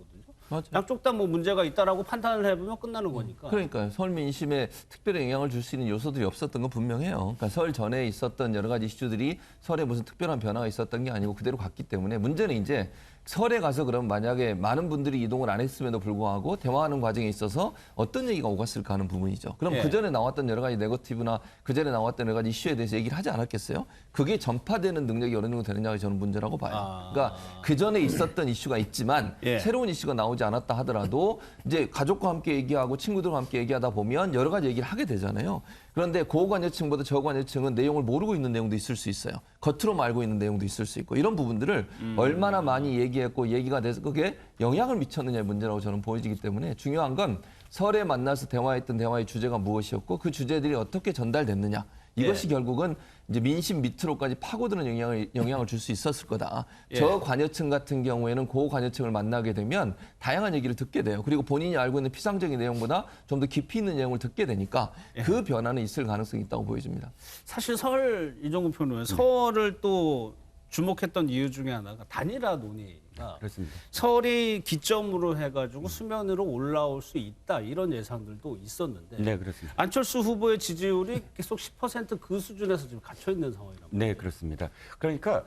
맞아요. 양쪽 다 뭐 문제가 있다라고 판단을 해보면 끝나는 거니까. 그러니까요. 설 민심에 특별히 영향을 줄 수 있는 요소들이 없었던 건 분명해요. 그러니까 설 전에 있었던 여러 가지 이슈들이 설에 무슨 특별한 변화가 있었던 게 아니고 그대로 갔기 때문에 문제는 이제 설에 가서 그럼 만약에 많은 분들이 이동을 안 했음에도 불구하고 대화하는 과정에 있어서 어떤 얘기가 오갔을까 하는 부분이죠. 그럼 그전에 나왔던 여러 가지 네거티브나 그전에 나왔던 여러 가지 이슈에 대해서 얘기를 하지 않았겠어요? 그게 전파되는 능력이 어느 정도 되느냐가 저는 문제라고 봐요. 그러니까 그전에 있었던 이슈가 있지만 새로운 이슈가 나오지 않았다 하더라도 이제 가족과 함께 얘기하고 친구들과 함께 얘기하다 보면 여러 가지 얘기를 하게 되잖아요. 그런데 고관여층보다 저관여층은 내용을 모르고 있는 내용도 있을 수 있어요. 겉으로만 알고 있는 내용도 있을 수 있고 이런 부분들을 얼마나 많이 얘기했고 얘기가 돼서 그게 영향을 미쳤느냐의 문제라고 저는 보여지기 때문에 중요한 건 설에 만나서 대화했던 대화의 주제가 무엇이었고 그 주제들이 어떻게 전달됐느냐. 이것이 결국은 이제 민심 밑으로까지 파고드는 영향을 줄 수 있었을 거다. 저 관여층 같은 경우에는 고 관여층을 만나게 되면 다양한 얘기를 듣게 돼요. 그리고 본인이 알고 있는 피상적인 내용보다 좀 더 깊이 있는 내용을 듣게 되니까 그 변화는 있을 가능성이 있다고 보여집니다. 사실 설 이종구 표는 설을 또 주목했던 이유 중에 하나가 단일화 논의. 보니까 그렇습니다. 설이 기점으로 해가지고 수면으로 올라올 수 있다 이런 예상들도 있었는데 네, 그렇습니다. 안철수 후보의 지지율이 계속 10%그 수준에서 지금 갇혀 있는 상황이라고. 네, 그렇습니다. 그러니까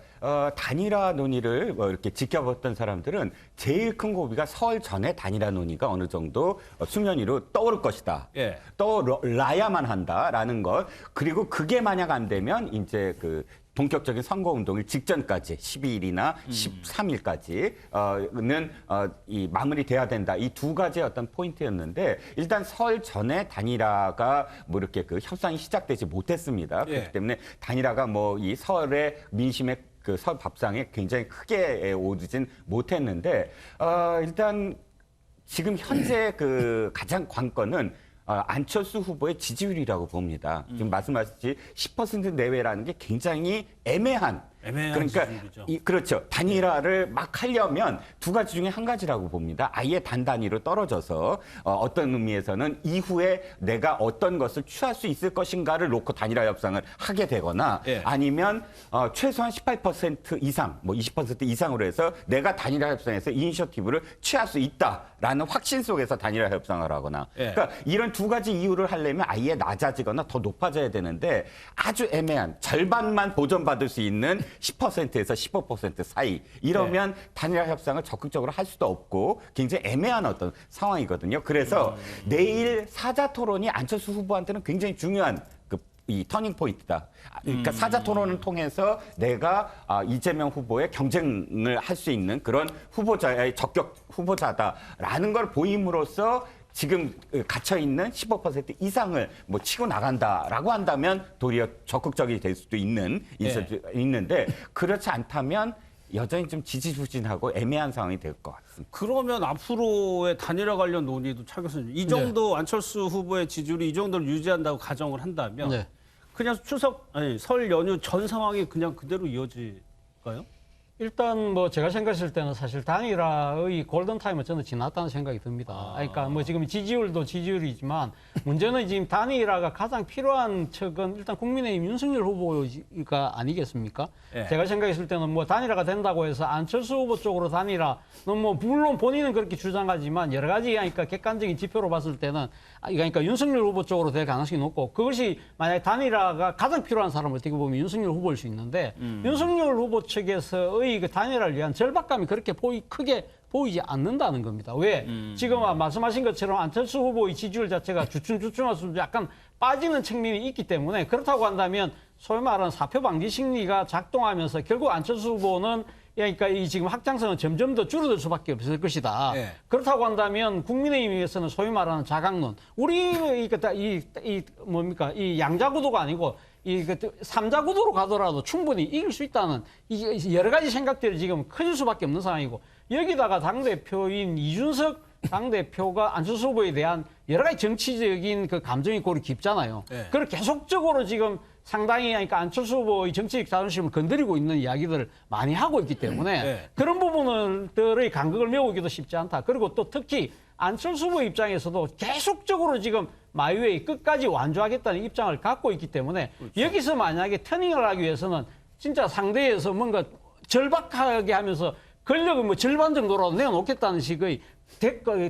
단일화 논의를 뭐 이렇게 지켜봤던 사람들은 제일 큰 고비가 설 전에 단일화 논의가 어느 정도 수면 위로 떠오를 것이다. 예. 떠올라야만 한다라는 것. 그리고 그게 만약 안 되면 이제 그 본격적인 선거운동일 직전까지 12일이나 13일까지는 이 마무리돼야 된다. 이 두 가지의 어떤 포인트였는데 일단 설 전에 단일화가 뭐 이렇게 그 협상이 시작되지 못했습니다. 예. 그렇기 때문에 단일화가 뭐 이 설의 민심의 그 설 밥상에 굉장히 크게 오르진 못했는데 일단 지금 현재 그 가장 관건은 안철수 후보의 지지율이라고 봅니다. 지금 말씀하셨듯이 10% 내외라는 게 굉장히 애매한 그러니까 지지율이죠. 그렇죠. 단일화를 막 하려면 두 가지 중에 한 가지라고 봅니다. 아예 단단위로 떨어져서 어떤 의미에서는 이후에 내가 어떤 것을 취할 수 있을 것인가를 놓고 단일화 협상을 하게 되거나 예. 아니면 최소한 18% 이상, 뭐 20% 이상으로 해서 내가 단일화 협상에서 이니셔티브를 취할 수 있다라는 확신 속에서 단일화 협상을 하거나 예. 그러니까 이런 두 가지 이유를 하려면 아예 낮아지거나 더 높아져야 되는데 아주 애매한 절반만 보전받을 수 있는 10%에서 15% 사이 이러면 단일화 협상을 적극적으로 할 수도 없고 굉장히 애매한 어떤 상황이거든요. 그래서 내일 사자 토론이 안철수 후보한테는 굉장히 중요한 이 터닝 포인트다. 그러니까 사자 토론을 통해서 내가 이재명 후보의 경쟁을 할 수 있는 그런 후보자의 적격 후보자다라는 걸 보임으로써 지금 갇혀 있는 15% 이상을 뭐 치고 나간다라고 한다면 도리어 적극적이 될 수도 있는데 그렇지 않다면 여전히 좀 지지부진하고 애매한 상황이 될 것 같습니다. 그러면 앞으로의 단일화 관련 논의도 차 교수님 이 정도 안철수 후보의 지지율이 이 정도를 유지한다고 가정을 한다면 네. 그냥 설 연휴 전 상황이 그냥 그대로 이어질까요? 일단 뭐 제가 생각했을 때는 사실 단일화의 골든타임은 저는 지났다는 생각이 듭니다. 그러니까 뭐 지금 지지율도 지지율이지만 문제는 지금 단일화가 가장 필요한 척은 일단 국민의힘 윤석열 후보가 아니겠습니까? 예. 제가 생각했을 때는 뭐 단일화가 된다고 해서 안철수 후보 쪽으로 단일화는 뭐 물론 본인은 그렇게 주장하지만 여러 가지 그러니까 객관적인 지표로 봤을 때는 그러니까 윤석열 후보 쪽으로 될 가능성이 높고 그것이 만약에 단일화가 가장 필요한 사람은 어떻게 보면 윤석열 후보일 수 있는데 윤석열 후보 측에서의 그 단일화를 위한 절박감이 그렇게 크게 보이지 않는다는 겁니다. 왜? 지금 말씀하신 것처럼 안철수 후보의 지지율 자체가 주춤주춤해서 약간 빠지는 측면이 있기 때문에 그렇다고 한다면 소위 말하는 사표 방지 심리가 작동하면서 결국 안철수 후보는 그러니까 이 지금 확장성은 점점 더 줄어들 수밖에 없을 것이다. 네. 그렇다고 한다면 국민의힘에서는 소위 말하는 자강론, 우리 뭡니까 이 양자구도가 아니고 이 삼자구도로 가더라도 충분히 이길 수 있다는 이 여러 가지 생각들이 지금 커질 수밖에 없는 상황이고 여기다가 당대표인 이준석 당대표가 안철수 후보에 대한 여러 가지 정치적인 그 감정이 고리 깊잖아요. 네. 그걸 계속적으로 지금 상당히 그러니까 안철수 후보의 정치적 자존심을 건드리고 있는 이야기들을 많이 하고 있기 때문에 네. 그런 부분들의 간극을 메우기도 쉽지 않다. 그리고 또 특히 안철수 후보 입장에서도 계속적으로 지금 마이웨이 끝까지 완주하겠다는 입장을 갖고 있기 때문에 그렇죠. 여기서 만약에 터닝을 하기 위해서는 진짜 상대에서 뭔가 절박하게 하면서 권력을 뭐 절반 정도라도 내어놓겠다는 식의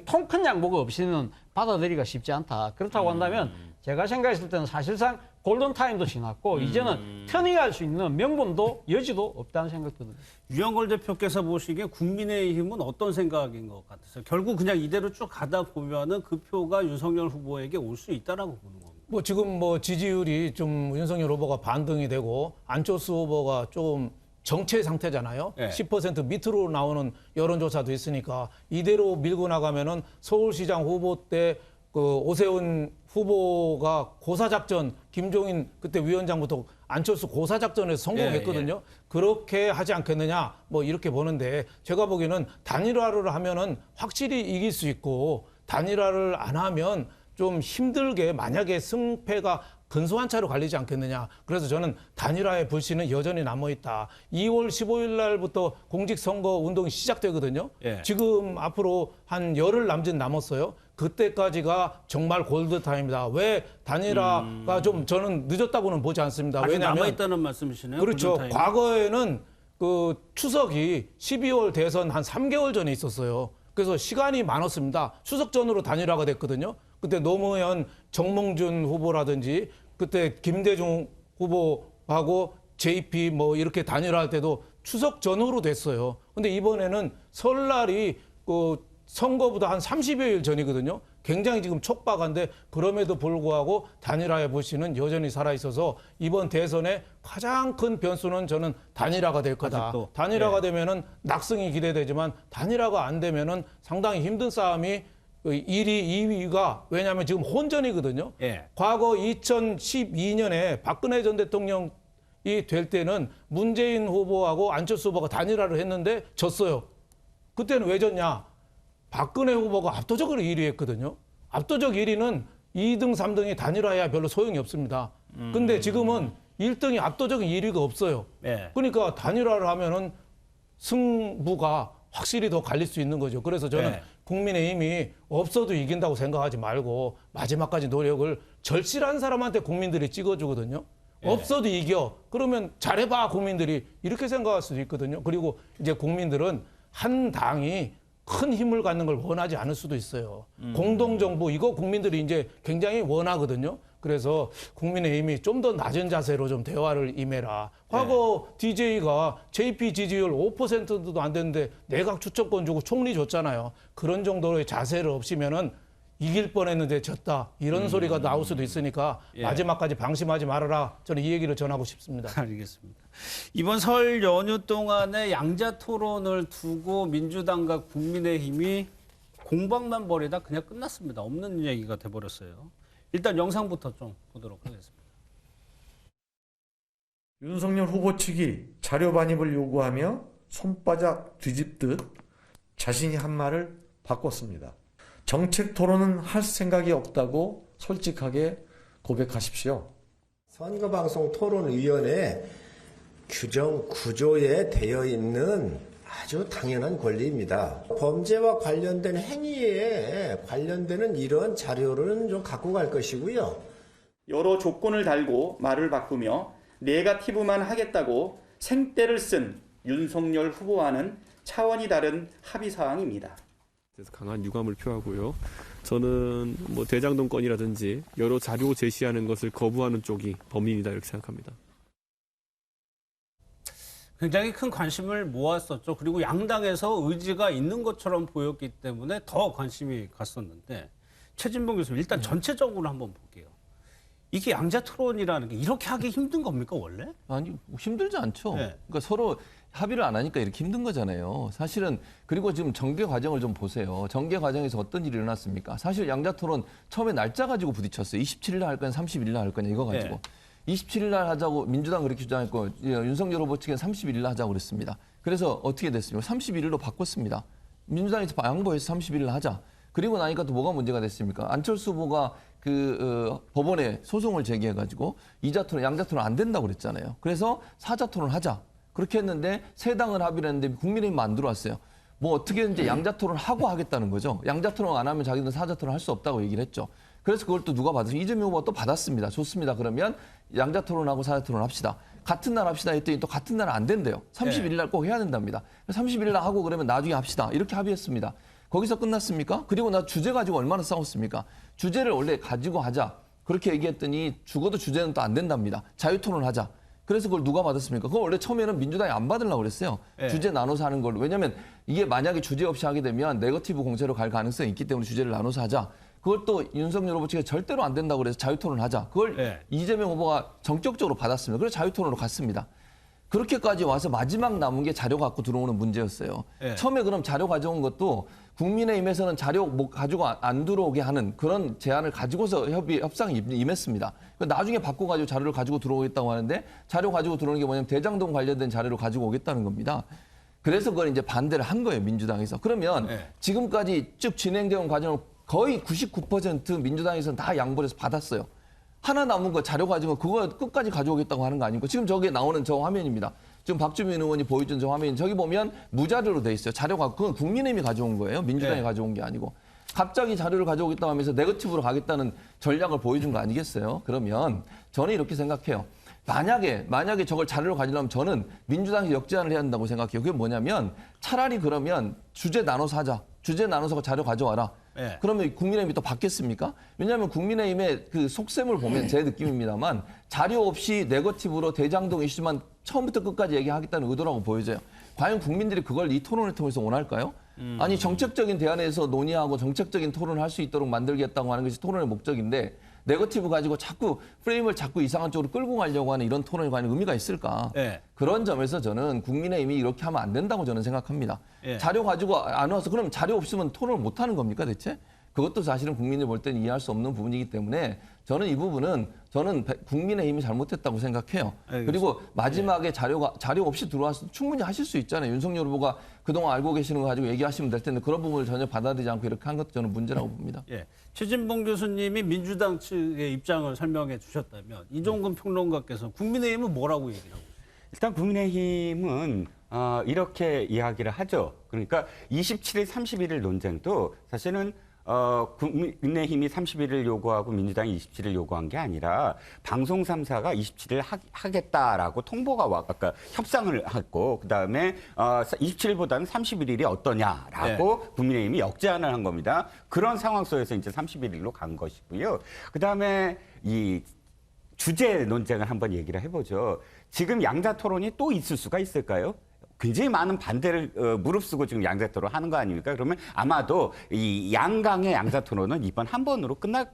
통 큰 양보가 없이는 받아들이기가 쉽지 않다. 그렇다고 한다면 제가 생각했을 때는 사실상 골든타임도 지났고 이제는 터닝할 수 있는 명분도 여지도 없다는 생각도 듭니다. 유영걸 대표께서 보시기에 국민의힘은 어떤 생각인 것 같으세요? 결국 그냥 이대로 쭉 가다 보면은 그 표가 윤석열 후보에게 올 수 있다라고 보는 겁니다. 뭐 지금 뭐 지지율이 좀 윤석열 후보가 반등이 되고 안철수 후보가 좀 정체 상태잖아요. 네. 10% 밑으로 나오는 여론조사도 있으니까 이대로 밀고 나가면은 서울시장 후보 때 그 오세훈 후보가 고사작전, 김종인 그때 위원장부터 안철수 고사작전에서 성공했거든요. 예. 그렇게 하지 않겠느냐 뭐 이렇게 보는데 제가 보기에는 단일화를 하면은 확실히 이길 수 있고 단일화를 안 하면 좀 힘들게 만약에 승패가 근소한 차로 갈리지 않겠느냐. 그래서 저는 단일화의 불씨는 여전히 남아있다. 2월 15일 날부터 공직선거 운동이 시작되거든요. 예. 지금 앞으로 한 열흘 남짓 남았어요. 그때까지가 정말 골드타임이다. 왜 단일화가 좀 저는 늦었다고는 보지 않습니다. 아직 왜냐하면 남아있다는 말씀이시네요. 그렇죠. 골든타임이. 과거에는 그 추석이 12월 대선 한 3개월 전에 있었어요. 그래서 시간이 많았습니다. 추석 전으로 단일화가 됐거든요. 그때 노무현, 정몽준 후보라든지 그때 김대중 후보하고 JP 뭐 이렇게 단일화할 때도 추석 전후로 됐어요. 근데 이번에는 설날이 그 선거보다 한 30여일 전이거든요. 굉장히 지금 촉박한데 그럼에도 불구하고 단일화의 불씨는 여전히 살아있어서 이번 대선의 가장 큰 변수는 저는 단일화가 될 거다. 아직도. 단일화가 되면은 낙승이 기대되지만 단일화가 안 되면은 상당히 힘든 싸움이 1위, 2위가 왜냐하면 지금 혼전이거든요. 예. 과거 2012년에 박근혜 전 대통령이 될 때는 문재인 후보하고 안철수 후보가 단일화를 했는데 졌어요. 그때는 왜 졌냐? 박근혜 후보가 압도적으로 1위 했거든요. 압도적 1위는 2등, 3등이 단일화해야 별로 소용이 없습니다. 근데 지금은 1등이 압도적인 1위가 없어요. 예. 그러니까 단일화를 하면은 승부가 확실히 더 갈릴 수 있는 거죠. 그래서 저는 네. 국민의힘이 없어도 이긴다고 생각하지 말고 마지막까지 노력을 절실한 사람한테 국민들이 찍어주거든요. 없어도 이겨. 그러면 잘해봐 국민들이 이렇게 생각할 수도 있거든요. 그리고 이제 국민들은 한 당이 큰 힘을 갖는 걸 원하지 않을 수도 있어요. 공동정부 이거 국민들이 이제 굉장히 원하거든요. 그래서 국민의힘이 좀 더 낮은 자세로 좀 대화를 임해라. 과거 DJ가 JP 지지율 5%도 안 됐는데 내각 추천권 주고 총리 줬잖아요. 그런 정도의 자세를 없이면은 이길 뻔했는데 졌다. 이런 소리가 나올 수도 있으니까 예. 마지막까지 방심하지 말아라. 저는 이 얘기를 전하고 싶습니다. 알겠습니다. 이번 설 연휴 동안에 양자 토론을 두고 민주당과 국민의힘이 공방만 벌이다 그냥 끝났습니다. 없는 얘기가 돼버렸어요. 일단 영상부터 좀 보도록 하겠습니다. 윤석열 후보 측이 자료 반입을 요구하며 손바닥 뒤집듯 자신이 한 말을 바꿨습니다. 정책 토론은 할 생각이 없다고 솔직하게 고백하십시오. 선거방송 토론위원회 규정 구조에 되어 있는 아주 당연한 권리입니다. 범죄와 관련된 행위에 관련되는 이런 자료를 좀 갖고 갈 것이고요. 여러 조건을 달고 말을 바꾸며 네거티브만 하겠다고 생떼를 쓴 윤석열 후보와는 차원이 다른 합의 사항입니다. 그래서 강한 유감을 표하고요. 저는 뭐 대장동 건이라든지 여러 자료 제시하는 것을 거부하는 쪽이 범인이다 이렇게 생각합니다. 굉장히 큰 관심을 모았었죠. 그리고 양당에서 의지가 있는 것처럼 보였기 때문에 더 관심이 갔었는데 최진봉 교수님 일단 전체적으로 한번 볼게요. 이게 양자 토론이라는 게 이렇게 하기 힘든 겁니까 원래? 아니 힘들지 않죠. 네. 그러니까 서로 합의를 안 하니까 이렇게 힘든 거잖아요. 사실은 그리고 지금 전개 과정을 좀 보세요. 전개 과정에서 어떤 일이 일어났습니까? 사실 양자 토론 처음에 날짜 가지고 부딪혔어요. 27일 날 할 거냐, 31일 날 할 거냐 이거 가지고. 네. 27일 날 하자고 민주당 그렇게 주장했고 윤석열 후보 측은 31일 날 하자고 그랬습니다. 그래서 어떻게 됐습니까? 31일로 바꿨습니다. 민주당에서 양보해서 31일 하자. 그리고 나니까 또 뭐가 문제가 됐습니까? 안철수 후보가 법원에 소송을 제기해가지고 이자 토론, 양자 토론 안 된다고 그랬잖아요. 그래서 사자 토론 하자. 그렇게 했는데 세 당을 합의를 했는데 국민의힘 안 들어왔어요. 뭐 어떻게든지 양자 토론 하고 하겠다는 거죠. 양자 토론 안 하면 자기들은 사자 토론 할 수 없다고 얘기를 했죠. 그래서 그걸 또 누가 받았어요? 이재명 후보가 또 받았습니다. 좋습니다. 그러면 양자 토론하고 사자 토론 합시다. 같은 날 합시다 했더니 또 같은 날은 안 된대요. 31일 날 꼭 해야 된답니다. 31일 날 하고 그러면 나중에 합시다. 이렇게 합의했습니다. 거기서 끝났습니까? 그리고 나 주제 가지고 얼마나 싸웠습니까? 주제를 원래 가지고 하자. 그렇게 얘기했더니 죽어도 주제는 또 안 된답니다. 자유토론하자. 그래서 그걸 누가 받았습니까? 그거 원래 처음에는 민주당이 안 받으려고 그랬어요. 네. 주제 나눠서 하는 걸. 왜냐하면 이게 만약에 주제 없이 하게 되면 네거티브 공세로 갈 가능성이 있기 때문에 주제를 나눠서 하자. 그걸 또 윤석열 후보 측에 절대로 안 된다고 그래서 자유토론을 하자. 그걸 네. 이재명 후보가 전격적으로 받았습니다. 그래서 자유토론으로 갔습니다. 그렇게까지 와서 마지막 남은 게 자료 갖고 들어오는 문제였어요. 네. 처음에 그럼 자료 가져온 것도 국민의힘에서는 자료 가지고 안 들어오게 하는 그런 제안을 가지고서 협상에 임했습니다. 나중에 바꿔가지고 자료를 가지고 들어오겠다고 하는데 자료 가지고 들어오는 게 뭐냐면 대장동 관련된 자료를 가지고 오겠다는 겁니다. 그래서 그걸 이제 반대를 한 거예요, 민주당에서. 그러면 지금까지 쭉 진행되어 온 과정을 거의 99% 민주당에서는 다 양보를 해서 받았어요. 하나 남은 거 자료 가지고 그거 끝까지 가져오겠다고 하는 거 아니고 지금 저게 나오는 저 화면입니다. 지금 박주민 의원이 보여준 저 화면 저기 보면 무자료로 돼 있어요. 자료가 그건 국민의힘이 가져온 거예요. 민주당이 가져온 게 아니고. 갑자기 자료를 가져오겠다고 하면서 네거티브로 가겠다는 전략을 보여준 거 아니겠어요? 그러면 저는 이렇게 생각해요. 만약에 저걸 자료로 가지려면 저는 민주당이 역제안을 해야 한다고 생각해요. 그게 뭐냐면 차라리 그러면 주제 나눠서 하자. 주제 나눠서 자료 가져와라. 네. 그러면 국민의힘이 또 받겠습니까? 왜냐하면 국민의힘의 그 속셈을 보면 제 느낌입니다만 자료 없이 네거티브로 대장동 이슈만 처음부터 끝까지 얘기하겠다는 의도라고 보여져요. 과연 국민들이 그걸 이 토론을 통해서 원할까요? 아니 정책적인 대안에서 논의하고 정책적인 토론을 할 수 있도록 만들겠다고 하는 것이 토론의 목적인데 네거티브 가지고 자꾸 프레임을 자꾸 이상한 쪽으로 끌고 가려고 하는 이런 토론이 과연 의미가 있을까? 네. 그런 점에서 저는 국민의힘이 이렇게 하면 안 된다고 저는 생각합니다. 네. 자료 가지고 안 와서 그럼 자료 없으면 토론을 못 하는 겁니까 대체? 그것도 사실은 국민들이 볼 때는 이해할 수 없는 부분이기 때문에 저는 이 부분은 국민의힘이 잘못했다고 생각해요. 알겠습니다. 그리고 마지막에 자료 없이 들어와서 충분히 하실 수 있잖아요. 윤석열 후보가 그동안 알고 계시는 거 가지고 얘기하시면 될 텐데 그런 부분을 전혀 받아들이지 않고 이렇게 한 것도 저는 문제라고 봅니다. 예. 최진봉 교수님이 민주당 측의 입장을 설명해 주셨다면 이종근 평론가께서 국민의힘은 뭐라고 얘기를 하고 있어요? 일단 국민의힘은 이렇게 이야기를 하죠. 그러니까 27일, 31일 논쟁도 사실은 국민의힘이 31일 요구하고 민주당이 27일 요구한 게 아니라 방송 3사가 27일 하겠다라고 통보가 와, 아까 협상을 했고 그다음에 27일보다는 31일이 어떠냐라고 네. 국민의힘이 역제안을 한 겁니다. 그런 상황 속에서 이제 31일로 간 것이고요. 그다음에 이 주제 논쟁을 한번 얘기를 해보죠. 지금 양자 토론이 또 있을 수가 있을까요? 굉장히 많은 반대를 무릅쓰고 지금 양자 토론 하는 거 아닙니까? 그러면 아마도 이 양강의 양자 토론은 이번 한 번으로 끝날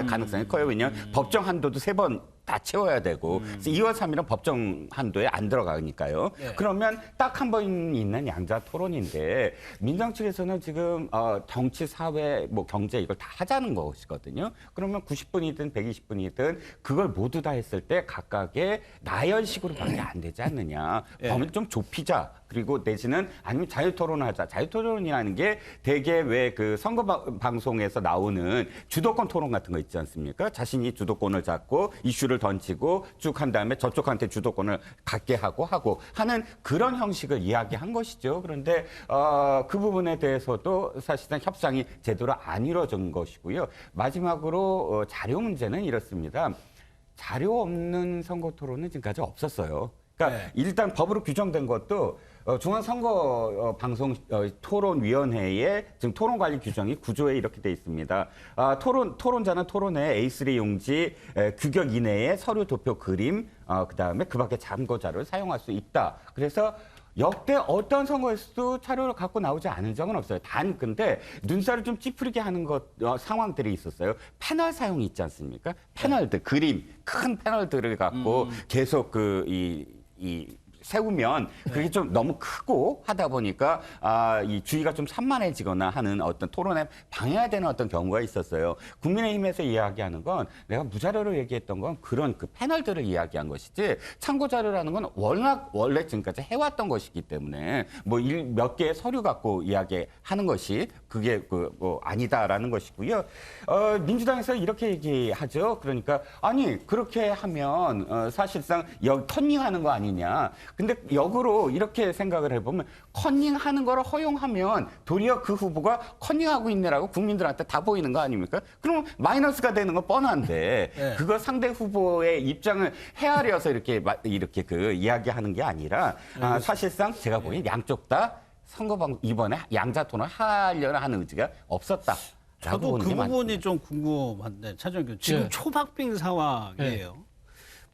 가능성이 커요. 왜냐하면 법정 한도도 3번 다 채워야 되고 2월 3일은 법정 한도에 안 들어가니까요. 네. 그러면 딱 한 번 있는 양자 토론인데 민주당 측에서는 지금 정치, 사회, 뭐 경제 이걸 다 하자는 것이거든요. 그러면 90분이든 120분이든 그걸 모두 다 했을 때 각각의 나열식으로밖에 안 되지 않느냐. 네. 범위를 좀 좁히자. 그리고 내지는 아니면 자유토론을 하자. 자유토론이라는 게 대개 왜 그 선거 방송에서 나오는 주도권 토론 같은 거 있지 않습니까? 자신이 주도권을 잡고 이슈를 던지고 쭉 한 다음에 저쪽한테 주도권을 갖게 하고 하는 그런 형식을 이야기한 것이죠. 그런데 그 부분에 대해서도 사실상 협상이 제대로 안 이루어진 것이고요. 마지막으로 자료 문제는 이렇습니다. 자료 없는 선거 토론은 지금까지 없었어요. 그러니까 네. 일단 법으로 규정된 것도 중앙선거 토론위원회에 지금 토론관리 규정이 9조에 이렇게 돼 있습니다. 토론자는 토론회 A3 용지 규격 이내에 서류 도표 그림 그다음에 그밖에 참고 자료를 사용할 수 있다. 그래서 역대 어떤 선거에서도 자료를 갖고 나오지 않은 적은 없어요. 단 근데 눈살을 좀 찌푸리게 하는 상황들이 있었어요. 패널 사용이 있지 않습니까? 패널들 그림 큰 패널들을 갖고 계속 세우면 그게 좀 너무 크고 하다 보니까 이 주의가 좀 산만해지거나 하는 어떤 토론에 방해가 되는 어떤 경우가 있었어요. 국민의힘에서 이야기하는 건 내가 무자료로 얘기했던 건 그런 그 패널들을 이야기한 것이지 참고 자료라는 건 원래 지금까지 해왔던 것이기 때문에 뭐 몇 개의 서류 갖고 이야기하는 것이 그게 뭐 아니다라는 것이고요. 민주당에서 이렇게 얘기하죠. 그러니까 아니 그렇게 하면 사실상 컨닝하는 거 아니냐. 근데 역으로 이렇게 생각을 해보면 컨닝하는 거를 허용하면 도리어 그 후보가 컨닝하고 있네라고 국민들한테 다 보이는 거 아닙니까? 그러면 마이너스가 되는 건 뻔한데 네. 그거 상대 후보의 입장을 헤아려서 이렇게 그 이야기하는 게 아니라 사실상 제가 보기엔 양쪽 다 이번에 양자 토론을 하려는 하는 의지가 없었다. 저도 그 부분이 좀 궁금한데 차정 교수 지금 네. 초박빙 상황이에요. 네.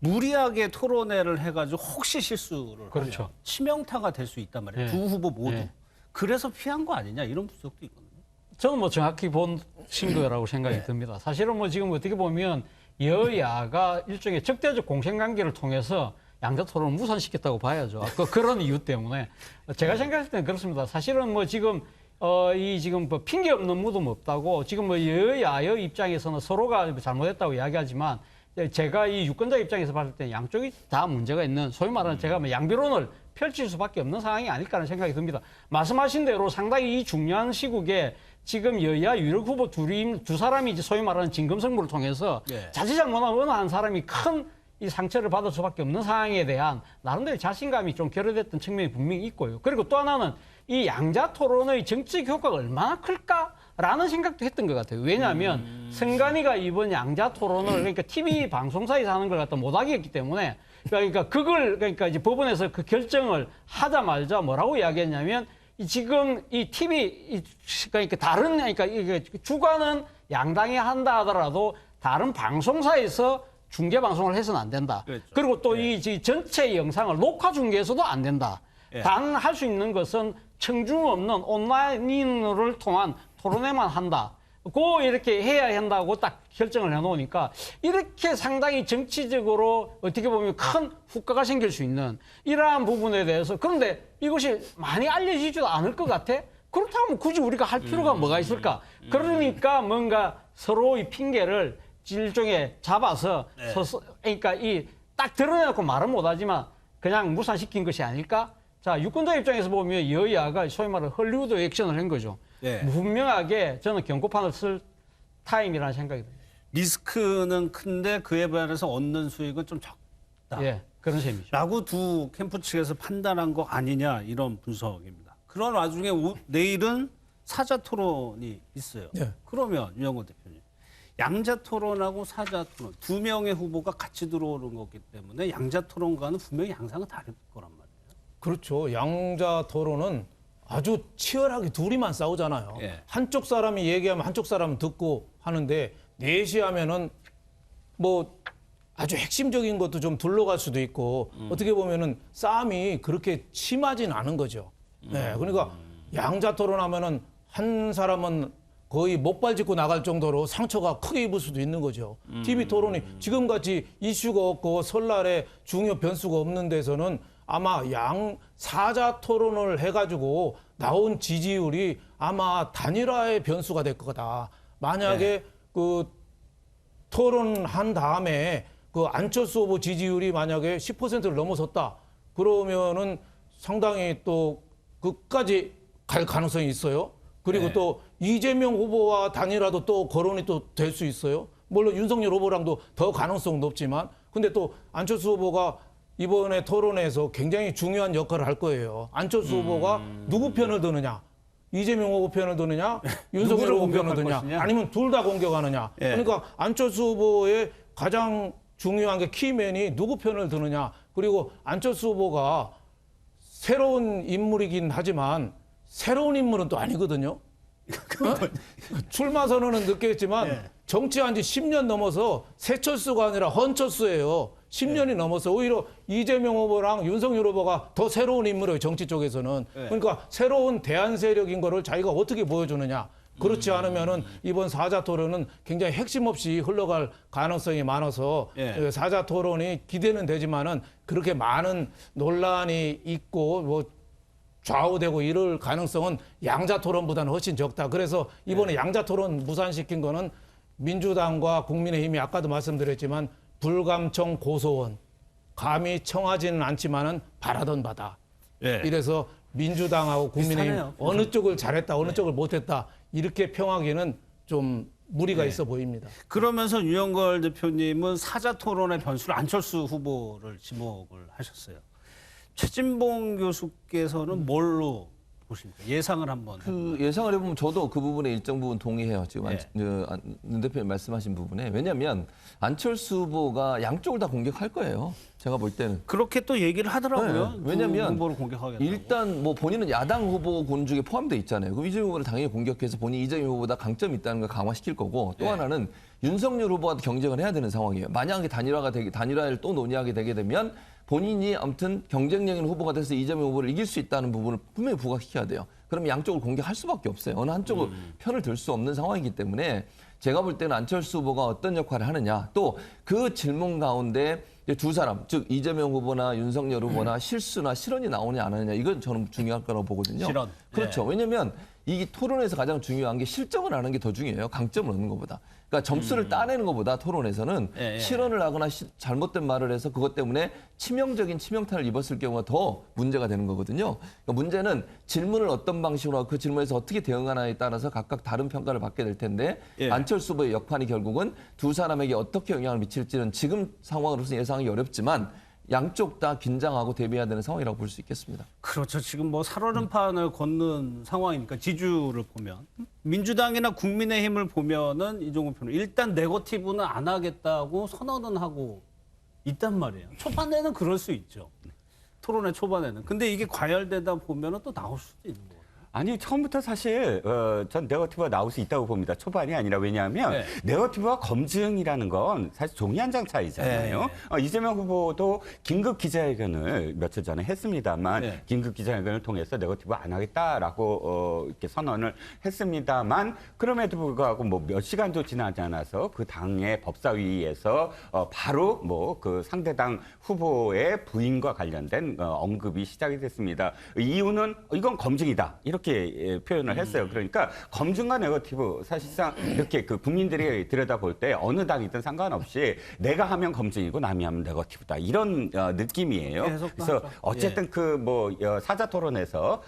무리하게 토론회를 해가지고 혹시 실수를 그렇죠. 하면 치명타가 될 수 있단 말이에요. 네. 두 후보 모두. 네. 그래서 피한 거 아니냐 이런 분석도 있거든요. 저는 뭐 정확히 보신 거라고 생각이 듭니다. 사실은 뭐 지금 어떻게 보면 여야가 일종의 적대적 공생관계를 통해서 양자 토론을 무산시켰다고 봐야죠. 그런 이유 때문에 제가 생각할 때는 그렇습니다. 사실은 뭐 지금 지금 뭐 핑계 없는 무덤 없다고 지금 뭐 여야의 입장에서는 서로가 잘못했다고 이야기하지만 제가 이 유권자 입장에서 봤을 때 양쪽이 다 문제가 있는 소위 말하는 제가 뭐 양비론을 펼칠 수밖에 없는 상황이 아닐까라는 생각이 듭니다. 말씀하신 대로 상당히 이 중요한 시국에 지금 여야 유력 후보 두 사람이 이제 소위 말하는 진검승부를 통해서 자칫잘못하면 어느 한 사람이 큰 이 상처를 받을 수밖에 없는 상황에 대한 나름대로 자신감이 좀 결여됐던 측면이 분명히 있고요. 그리고 또 하나는 이 양자 토론의 정책 효과가 얼마나 클까? 라는 생각도 했던 것 같아요. 왜냐하면 선관위가 이번 양자 토론을 그러니까 TV 방송사에서 하는 걸 갖다 못하게 했기 때문에 그러니까 그걸 그러니까 이제 법원에서 그 결정을 하자마자 뭐라고 이야기했냐면 지금 이 TV 그러니까 다른 그러니까 이게 주관은 양당이 한다 하더라도 다른 방송사에서 중계 방송을 해서는 안 된다. 그렇죠. 그리고 또 이 전체 영상을 녹화 중계해서도 안 된다. 단 할 수 있는 것은 청중 없는 온라인을 통한 토론회만 한다. 고 이렇게 해야 한다고 딱 결정을 해놓으니까 이렇게 상당히 정치적으로 어떻게 보면 큰 후과가 생길 수 있는 이러한 부분에 대해서 그런데 이것이 많이 알려지지도 않을 것 같아? 그렇다면 굳이 우리가 할 필요가 뭐가 있을까? 그러니까 뭔가 서로의 핑계를 일종의 잡아서 그러니까 이 딱 드러내놓고 말은 못하지만 그냥 무산시킨 것이 아닐까? 자, 유권자 입장에서 보면 여야가 소위 말하는 헐리우드 액션을 한 거죠. 분명하게 저는 경고판을 쓸 타임이라는 생각이 듭니다. 리스크는 큰데 그에 반해서 얻는 수익은 좀 적다. 예, 그런 셈이죠. 라고 두 캠프 측에서 판단한 거 아니냐 이런 분석입니다. 그런 와중에 내일은 사자 토론이 있어요. 그러면 유영호 대표님. 양자 토론하고 사자 토론 두 명의 후보가 같이 들어오는 거기 때문에 양자 토론과는 분명히 양상은 다를 거란 말이에요. 그렇죠. 양자 토론은 아주 치열하게 둘이만 싸우잖아요. 한쪽 사람이 얘기하면 한쪽 사람은 듣고 하는데 넷이 하면은 뭐 아주 핵심적인 것도 좀 둘러갈 수도 있고 어떻게 보면은 싸움이 그렇게 심하진 않은 거죠. 네, 그러니까 양자 토론하면은 한 사람은 거의 목발 짚고 나갈 정도로 상처가 크게 입을 수도 있는 거죠. TV 토론이 지금같이 이슈가 없고 설날에 중요 변수가 없는 데서는 아마 사자 토론을 해가지고 나온 지지율이 아마 단일화의 변수가 될 거다. 만약에 그 토론한 다음에 그 안철수 후보 지지율이 만약에 10%를 넘어섰다. 그러면은 상당히 또 끝까지 갈 가능성이 있어요. 그리고 또 이재명 후보와 단일화도 또 거론이 또 될 수 있어요. 물론 윤석열 후보랑도 더 가능성 높지만 근데 또 안철수 후보가 이번에 토론에서 굉장히 중요한 역할을 할 거예요. 안철수 후보가 누구 편을 드느냐, 이재명 후보 편을 드느냐, 윤석열 후보 편을 드느냐, 아니면 둘 다 공격하느냐. 그러니까 안철수 후보의 가장 중요한 게 키맨이 누구 편을 드느냐. 그리고 안철수 후보가 새로운 인물이긴 하지만 새로운 인물은 또 아니거든요. 출마 선언은 늦게 했지만 정치한 지 10년 넘어서 새철수가 아니라 헌철수예요. 10년이 넘어서 오히려 이재명 후보랑 윤석열 후보가 더 새로운 인물이에요. 정치 쪽에서는. 그러니까 새로운 대안 세력인 거를 자기가 어떻게 보여주느냐. 그렇지 않으면은 이번 사자 토론은 굉장히 핵심 없이 흘러갈 가능성이 많아서 사자 토론이 기대는 되지만은 그렇게 많은 논란이 있고 뭐 좌우되고 이럴 가능성은 양자 토론보다는 훨씬 적다. 그래서 이번에 양자 토론 무산시킨 거는 민주당과 국민의힘이 아까도 말씀드렸지만 불감청 고소원 감히 청하지는 않지만은 바라던 바다. 이래서 민주당하고 국민의힘 비슷하네요. 어느 쪽을 잘했다, 어느 쪽을 못했다 이렇게 평하기는 좀 무리가 있어 보입니다. 그러면서 유영걸 대표님은 사자 토론의 변수를 안철수 후보를 지목을 하셨어요. 최진봉 교수께서는 뭘로 보십니까? 예상을 한번. 그 예상을 해보면 저도 그 부분에 일정 부분 동의해요. 지금 윤 대표님 말씀하신 부분에. 왜냐하면 안철수 후보가 양쪽을 다 공격할 거예요. 제가 볼 때는. 그렇게 또 얘기를 하더라고요. 왜냐하면 후보를 공격하겠다고. 일단 뭐 본인은 야당 후보군 중에 포함돼 있잖아요. 그럼 이재명 후보를 당연히 공격해서 본인 이재명 후보보다 강점이 있다는 걸 강화시킬 거고 또 하나는 윤석열 후보와 경쟁을 해야 되는 상황이에요. 만약에 단일화를 또 논의하게 되게 되면 본인이 아무튼 경쟁력인 후보가 돼서 이재명 후보를 이길 수 있다는 부분을 분명히 부각시켜야 돼요. 그러면 양쪽을 공격할 수밖에 없어요. 어느 한쪽을 편을 들 수 없는 상황이기 때문에 제가 볼 때는 안철수 후보가 어떤 역할을 하느냐. 또 그 질문 가운데 두 사람, 즉 이재명 후보나 윤석열 후보나 실수나 실언이 나오냐 안 하느냐. 이건 저는 중요할 거라고 보거든요. 실언. 그렇죠. 왜냐하면 이 토론에서 가장 중요한 게 실점을 하는 게 더 중요해요. 강점을 얻는 것보다. 그러니까 점수를 따내는 것보다 토론에서는 실언을 하거나 잘못된 말을 해서 그것 때문에 치명적인 치명타를 입었을 경우가 더 문제가 되는 거거든요. 그러니까 문제는 질문을 어떤 방식으로 하고 그 질문에서 어떻게 대응하나에 따라서 각각 다른 평가를 받게 될 텐데 안철수 후보의 역할이 결국은 두 사람에게 어떻게 영향을 미칠지는 지금 상황으로서 예상하기 어렵지만 양쪽 다 긴장하고 대비해야 되는 상황이라고 볼 수 있겠습니다. 그렇죠. 지금 뭐 살얼음판을 걷는 상황이니까 지지율을 보면 민주당이나 국민의힘을 보면은 이종훈 표는 일단 네거티브는 안 하겠다고 선언은 하고 있단 말이에요. 초반에는 그럴 수 있죠. 토론회 초반에는. 근데 이게 과열되다 보면은 또 나올 수도 있는 거예요. 아니 처음부터 사실 전 네거티브가 나올 수 있다고 봅니다. 초반이 아니라 왜냐하면 네. 네거티브와 검증이라는 건 사실 종이 한 장 차이잖아요. 네. 이재명 후보도 긴급 기자회견을 며칠 전에 했습니다만 네. 긴급 기자회견을 통해서 네거티브 안 하겠다라고 이렇게 선언을 했습니다만 그럼에도 불구하고 뭐 몇 시간도 지나지 않아서 그 당의 법사위에서 바로 뭐 그 상대당 후보의 부인과 관련된 언급이 시작이 됐습니다. 이유는 이건 검증이다. 이렇게 표현을 했어요. 그러니까 검증과 네거티브 사실상 이렇게 그 국민들이 들여다볼 때 어느 당이든 상관없이 내가 하면 검증이고 남이 하면 네거티브다 이런 느낌이에요. 그래서 하죠. 어쨌든 그 뭐 사자 토론에서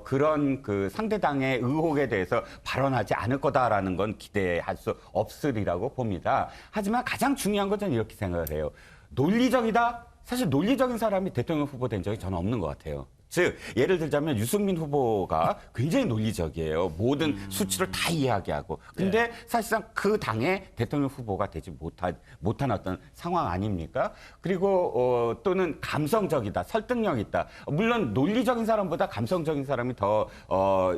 그런 그 상대당의 의혹에 대해서 발언하지 않을 거다라는 건 기대할 수 없으리라고 봅니다. 하지만 가장 중요한 건 저는 이렇게 생각을 해요. 논리적이다. 사실 논리적인 사람이 대통령 후보 된 적이 저는 없는 것 같아요. 즉 예를 들자면 유승민 후보가 굉장히 논리적이에요. 모든 수치를 다 이해하게 하고. 근데 사실상 그 당의 대통령 후보가 되지 못한 어떤 상황 아닙니까? 그리고 또는 감성적이다, 설득력 있다. 물론 논리적인 사람보다 감성적인 사람이 더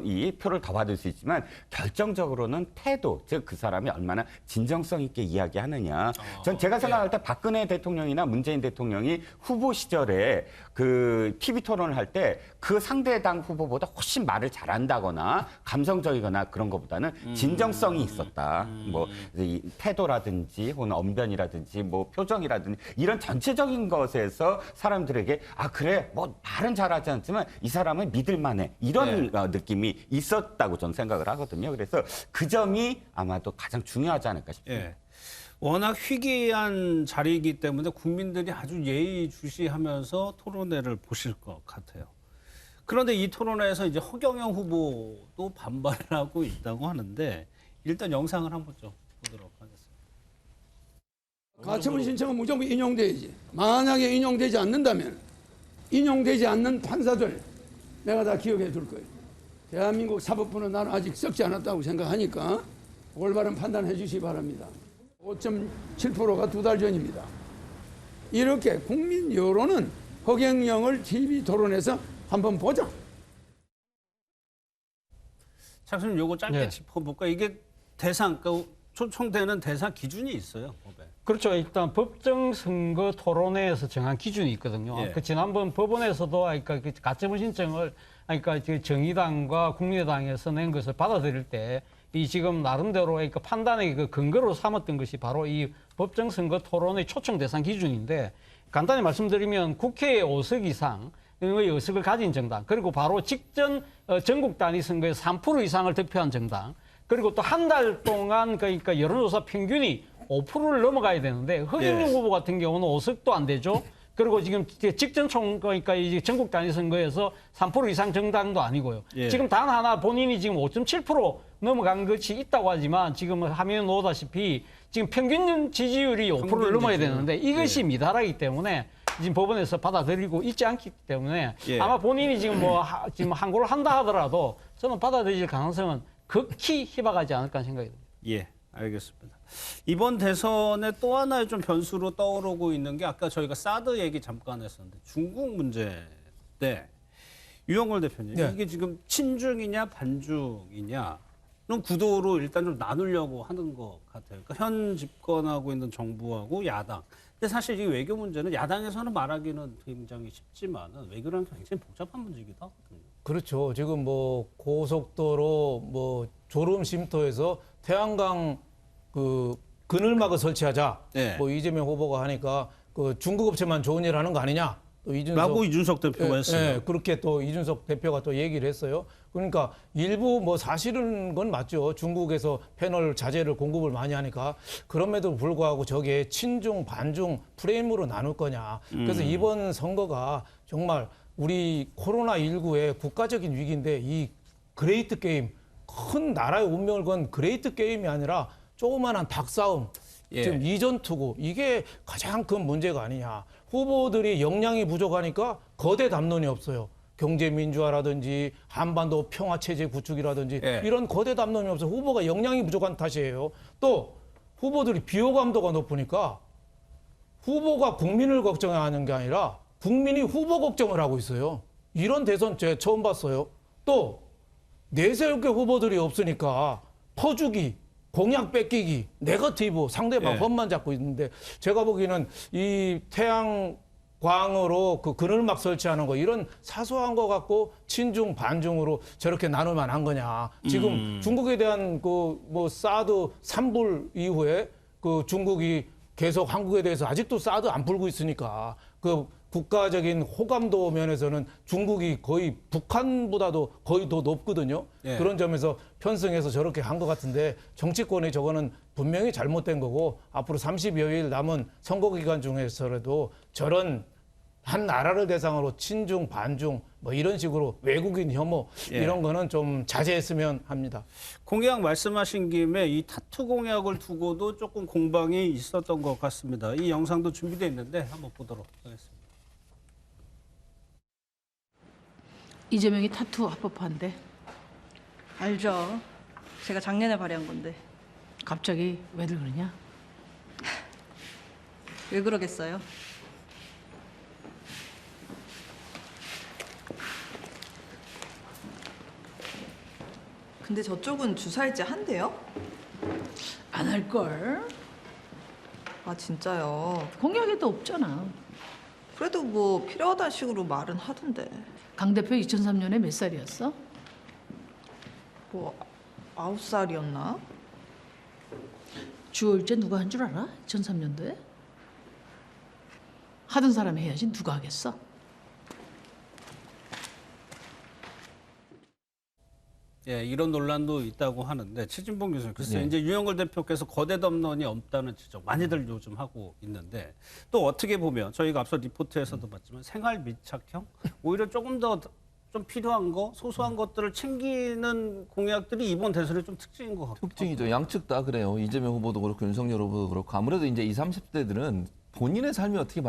이 표를 더 받을 수 있지만 결정적으로는 태도, 즉 그 사람이 얼마나 진정성 있게 이야기하느냐. 전 제가 생각할 때 박근혜 대통령이나 문재인 대통령이 후보 시절에 그 TV 토론을 할 때 그 상대당 후보보다 훨씬 말을 잘한다거나 감성적이거나 그런 것보다는 진정성이 있었다. 뭐 이 태도라든지 혹은 언변이라든지 뭐 표정이라든지 이런 전체적인 것에서 사람들에게 아 그래 뭐 말은 잘하지 않지만 이 사람은 믿을만해 이런 느낌이 있었다고 저는 생각을 하거든요. 그래서 그 점이 아마도 가장 중요하지 않을까 싶습니다. 예. 워낙 희귀한 자리이기 때문에 국민들이 아주 예의주시하면서 토론회를 보실 것 같아요. 그런데 이 토론회에서 이제 허경영 후보도 반발을 하고 있다고 하는데 일단 영상을 한번 좀 보도록 하겠습니다. 가처분 신청은 무조건 인용돼야지. 만약에 인용되지 않는다면 인용되지 않는 판사들 내가 다 기억해 둘 거예요. 대한민국 사법부는 나는 아직 썩지 않았다고 생각하니까 올바른 판단해 주시기 바랍니다. 5.7%가 2달 전입니다. 이렇게 국민 여론은 허경영을 TV 토론에서 한번 보자. 잠시만 요거 짧게 짚어볼까? 이게 대상, 그러니까 초청되는 대상 기준이 있어요, 법에. 그렇죠. 일단 법정 선거 토론회에서 정한 기준이 있거든요. 예. 그 지난번 법원에서도 그러니까 그 가처분 신청을 그러니까 정의당과 국민의당에서 낸 것을 받아들일 때 이 지금 나름대로 그러니까 판단의 그 근거로 삼았던 것이 바로 이 법정 선거 토론의 초청 대상 기준인데 간단히 말씀드리면 국회의 5석 이상 의 의석을 가진 정당, 그리고 바로 직전 전국 단위 선거에 3% 이상을 득표한 정당, 그리고 또 한 달 동안 그러니까 여론조사 평균이 5%를 넘어가야 되는데 허경영 후보 같은 경우는 5석도 안 되죠. 그리고 지금 직전 그러니까 이제 전국 단위 선거에서 3% 이상 정당도 아니고요. 지금 단 하나 본인이 지금 5.7% 넘어간 것이 있다고 하지만 지금 화면에 놓다시피 지금 평균 지지율이 5%를 넘어야 되는데 이것이 미달하기 때문에 지금 법원에서 받아들이고 있지 않기 때문에 아마 본인이 지금 뭐 지금 항고를 한다 하더라도 저는 받아들일 가능성은 극히 희박하지 않을까 생각이 듭니다. 예, 알겠습니다. 이번 대선에 또 하나의 좀 변수로 떠오르고 있는 게 아까 저희가 사드 얘기 잠깐 했었는데 중국 문제인데 유영걸 대표님 이게 지금 친중이냐 반중이냐는 구도로 일단 좀 나누려고 하는 것 같아요. 그러니까 현 집권하고 있는 정부하고 야당. 근데 사실 이 외교 문제는 야당에서는 말하기는 굉장히 쉽지만은 외교라는 게 굉장히 복잡한 문제이기도 하거든요. 그렇죠. 지금 뭐 고속도로 뭐 졸음 쉼터에서 태양광 그 그늘막을 설치하자. 뭐 이재명 후보가 하니까 그 중국 업체만 좋은 일 하는 거 아니냐. 또 이준석 대표가 했어요. 그렇게 또 이준석 대표가 또 얘기를 했어요. 그러니까 일부 뭐 사실은 건 맞죠. 중국에서 패널 자재를 공급을 많이 하니까 그럼에도 불구하고 저게 친중 반중 프레임으로 나눌 거냐. 그래서 이번 선거가 정말 우리 코로나19의 국가적인 위기인데 이 그레이트 게임, 큰 나라의 운명을 건 그레이트 게임이 아니라 조그만한 닭싸움, 지금 이전투구, 이게 가장 큰 문제가 아니냐. 후보들이 역량이 부족하니까 거대 담론이 없어요. 경제민주화라든지 한반도 평화체제 구축이라든지 예. 이런 거대 담론이 없어요. 후보가 역량이 부족한 탓이에요. 또 후보들이 비호감도가 높으니까 후보가 국민을 걱정하는 게 아니라 국민이 후보 걱정을 하고 있어요. 이런 대선 제가 처음 봤어요. 또 내세울 게 후보들이 없으니까 퍼주기, 공약 뺏기기, 네거티브, 상대방 예. 험만 잡고 있는데 제가 보기에는 이 태양광으로 그 그늘막 설치하는 거 이런 사소한 거 갖고 친중 반중으로 저렇게 나눌만 한 거냐. 지금 중국에 대한 그 뭐 사드 산불 이후에 그 중국이 계속 한국에 대해서 아직도 사드 안 풀고 있으니까 그 국가적인 호감도 면에서는 중국이 거의 북한보다도 거의 더 높거든요. 예. 그런 점에서 편승해서 저렇게 한 것 같은데 정치권이 저거는 분명히 잘못된 거고 앞으로 30여일 남은 선거 기간 중에서라도 저런 한 나라를 대상으로 친중, 반중 뭐 이런 식으로 외국인 혐오 예. 이런 거는 좀 자제했으면 합니다. 공약 말씀하신 김에 이 타투 공약을 두고도 조금 공방이 있었던 것 같습니다. 이 영상도 준비되어 있는데 한번 보도록 하겠습니다. 이재명이 타투 합법화한대. 알죠. 제가 작년에 발의한 건데. 갑자기 왜들 그러냐? 왜 그러겠어요? 근데 저쪽은 주사일제 한대요? 안 할걸? 아 진짜요? 공약에도 없잖아. 그래도 뭐 필요하다는 식으로 말은 하던데. 강 대표 2003년에 몇 살이었어? 뭐 9살이었나? 주월제 누가 한 줄 알아? 2003년도에? 하던 사람이 해야지 누가 하겠어? 예, 이런 논란도 있다고 하는데 최진봉 교수님, 글쎄 네. 이제 유영걸 대표께서 거대 담론이 없다는 지적 많이들 요즘 하고 있는데 또 어떻게 보면 저희가 앞서 리포트에서도 봤지만 생활 밀착형 오히려 조금 더 좀 필요한 거 소소한 것들을 챙기는 공약들이 이번 대선의 좀 특징인 것 같아요. 특징이죠. 양측 다 그래요. 이재명 후보도 그렇고 윤석열 후보도 그렇고 아무래도 이제 20, 30대들은 본인의 삶이 어떻게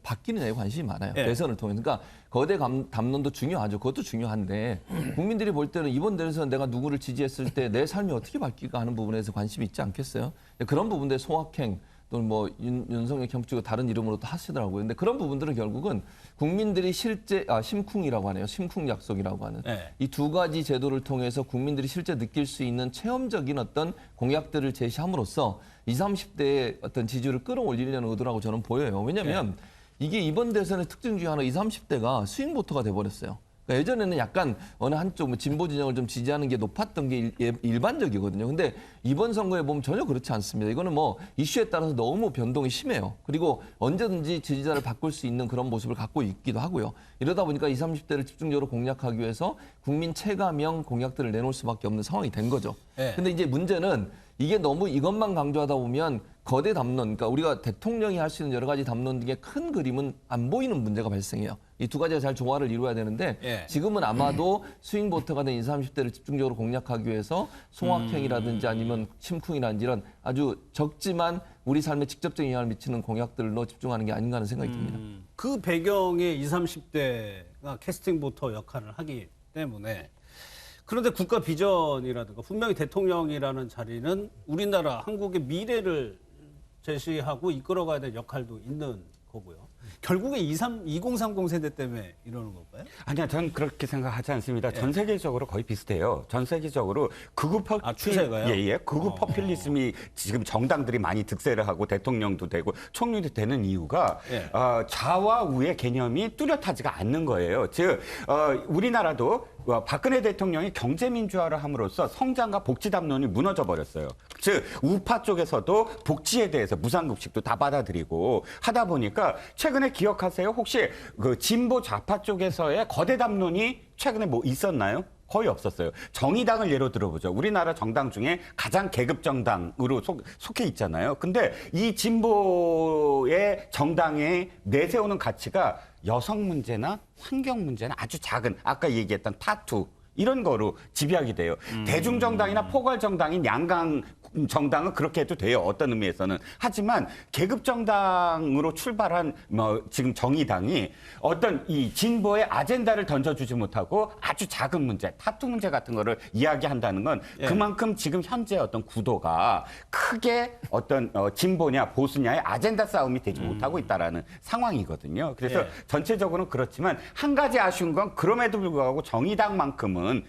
바뀌느냐에 관심이 많아요. 네. 대선을 통해서. 그러니까 거대 담론도 중요하죠. 그것도 중요한데 국민들이 볼 때는 이번 대선에서 내가 누구를 지지했을 때 내 삶이 어떻게 바뀔까 하는 부분에서 관심이 있지 않겠어요? 그런 부분들 소확행 또는 뭐 윤석열 경축 다른 이름으로도 하시더라고요. 근데 그런 부분들은 결국은 국민들이 실제 심쿵이라고 하네요. 심쿵 약속이라고 하는 네. 이 두 가지 제도를 통해서 국민들이 실제 느낄 수 있는 체험적인 어떤 공약들을 제시함으로써 20, 30대의 어떤 지지율을 끌어올리려는 의도라고 저는 보여요. 왜냐하면 이게 이번 대선의 특징 중에 하나 20, 30대가 스윙 보터가 돼버렸어요. 그러니까 예전에는 약간 어느 한쪽 뭐 진보 진영을 좀 지지하는 게 높았던 게 일반적이거든요. 근데 이번 선거에 보면 전혀 그렇지 않습니다. 이거는 뭐 이슈에 따라서 너무 변동이 심해요. 그리고 언제든지 지지자를 바꿀 수 있는 그런 모습을 갖고 있기도 하고요. 이러다 보니까 20, 30대를 집중적으로 공략하기 위해서 국민 체감형 공약들을 내놓을 수밖에 없는 상황이 된 거죠. 네. 근데 이제 문제는 이게 너무 이것만 강조하다 보면 거대 담론, 그러니까 우리가 대통령이 할 수 있는 여러 가지 담론 중에 큰 그림은 안 보이는 문제가 발생해요. 이 두 가지가 잘 조화를 이루어야 되는데 예. 지금은 아마도 스윙보터가 된 20, 30대를 집중적으로 공략하기 위해서 송악행이라든지 아니면 심쿵이라든지 이런 아주 적지만 우리 삶에 직접적인 영향을 미치는 공약들로 집중하는 게 아닌가 하는 생각이 듭니다. 그 배경에 20, 30대가 캐스팅 보터 역할을 하기 때문에 그런데 국가 비전이라든가 분명히 대통령이라는 자리는 우리나라 한국의 미래를 제시하고 이끌어가야 될 역할도 있는 거고요. 결국에 2030 세대 때문에 이러는 건가요? 아니요, 저는 그렇게 생각하지 않습니다. 전 세계적으로 거의 비슷해요. 전 세계적으로 극우 추세가요? 예, 극우 포퓰리즘이 지금 정당들이 많이 득세를 하고 대통령도 되고 총리도 되는 이유가 예. 좌와 우의 개념이 뚜렷하지가 않는 거예요. 즉 우리나라도 박근혜 대통령이 경제민주화를 함으로써 성장과 복지 담론이 무너져 버렸어요. 즉 우파 쪽에서도 복지에 대해서 무상급식도 다 받아들이고 하다 보니까 최근에 기억하세요? 혹시 그 진보 좌파 쪽에서의 거대 담론이 최근에 뭐 있었나요? 거의 없었어요. 정의당을 예로 들어보죠. 우리나라 정당 중에 가장 계급 정당으로 속해 있잖아요. 근데 이 진보의 정당에 내세우는 가치가 여성 문제나 환경 문제나 아주 작은 아까 얘기했던 타투 이런 거로 집약이 돼요. 대중정당이나 포괄정당인 양강 정당은 그렇게 해도 돼요. 어떤 의미에서는. 하지만 계급정당으로 출발한 지금 정의당이 어떤 이 진보의 아젠다를 던져주지 못하고 아주 작은 문제, 타투 문제 같은 거를 이야기한다는 건 그만큼 지금 현재 어떤 구도가 크게 어떤 진보냐 보수냐의 아젠다 싸움이 되지 못하고 있다라는 상황이거든요. 그래서 전체적으로는 그렇지만 한 가지 아쉬운 건 그럼에도 불구하고 정의당만큼은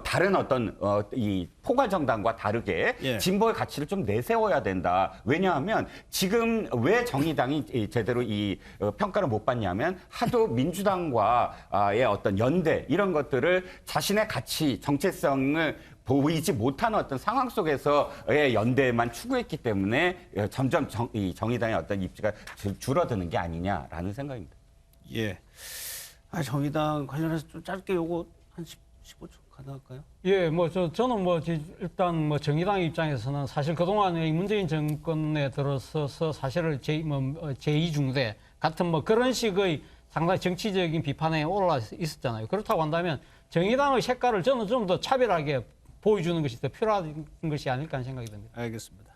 다른 어떤 이 포괄 정당과 다르게 진보의 가치를 좀 내세워야 된다. 왜냐하면 지금 왜 정의당이 제대로 이 평가를 못 받냐면 하도 민주당과의 어떤 연대 이런 것들을 자신의 가치 정체성을 보이지 못하는 어떤 상황 속에서의 연대만 추구했기 때문에 점점 이 정의당의 어떤 입지가 줄어드는 게 아니냐라는 생각입니다. 예. 정의당 관련해서 좀 짧게 요거 한 15초 가능할까요? 예, 저는 일단 정의당 입장에서는 사실 그동안에 문재인 정권에 들어서서 사실은 제2중대 같은 그런 식의 상당히 정치적인 비판에 올라 있었잖아요. 그렇다고 한다면 정의당의 색깔을 저는 좀 더 차별하게 보여주는 것이 더 필요한 것이 아닐까 하는 생각이 듭니다. 알겠습니다.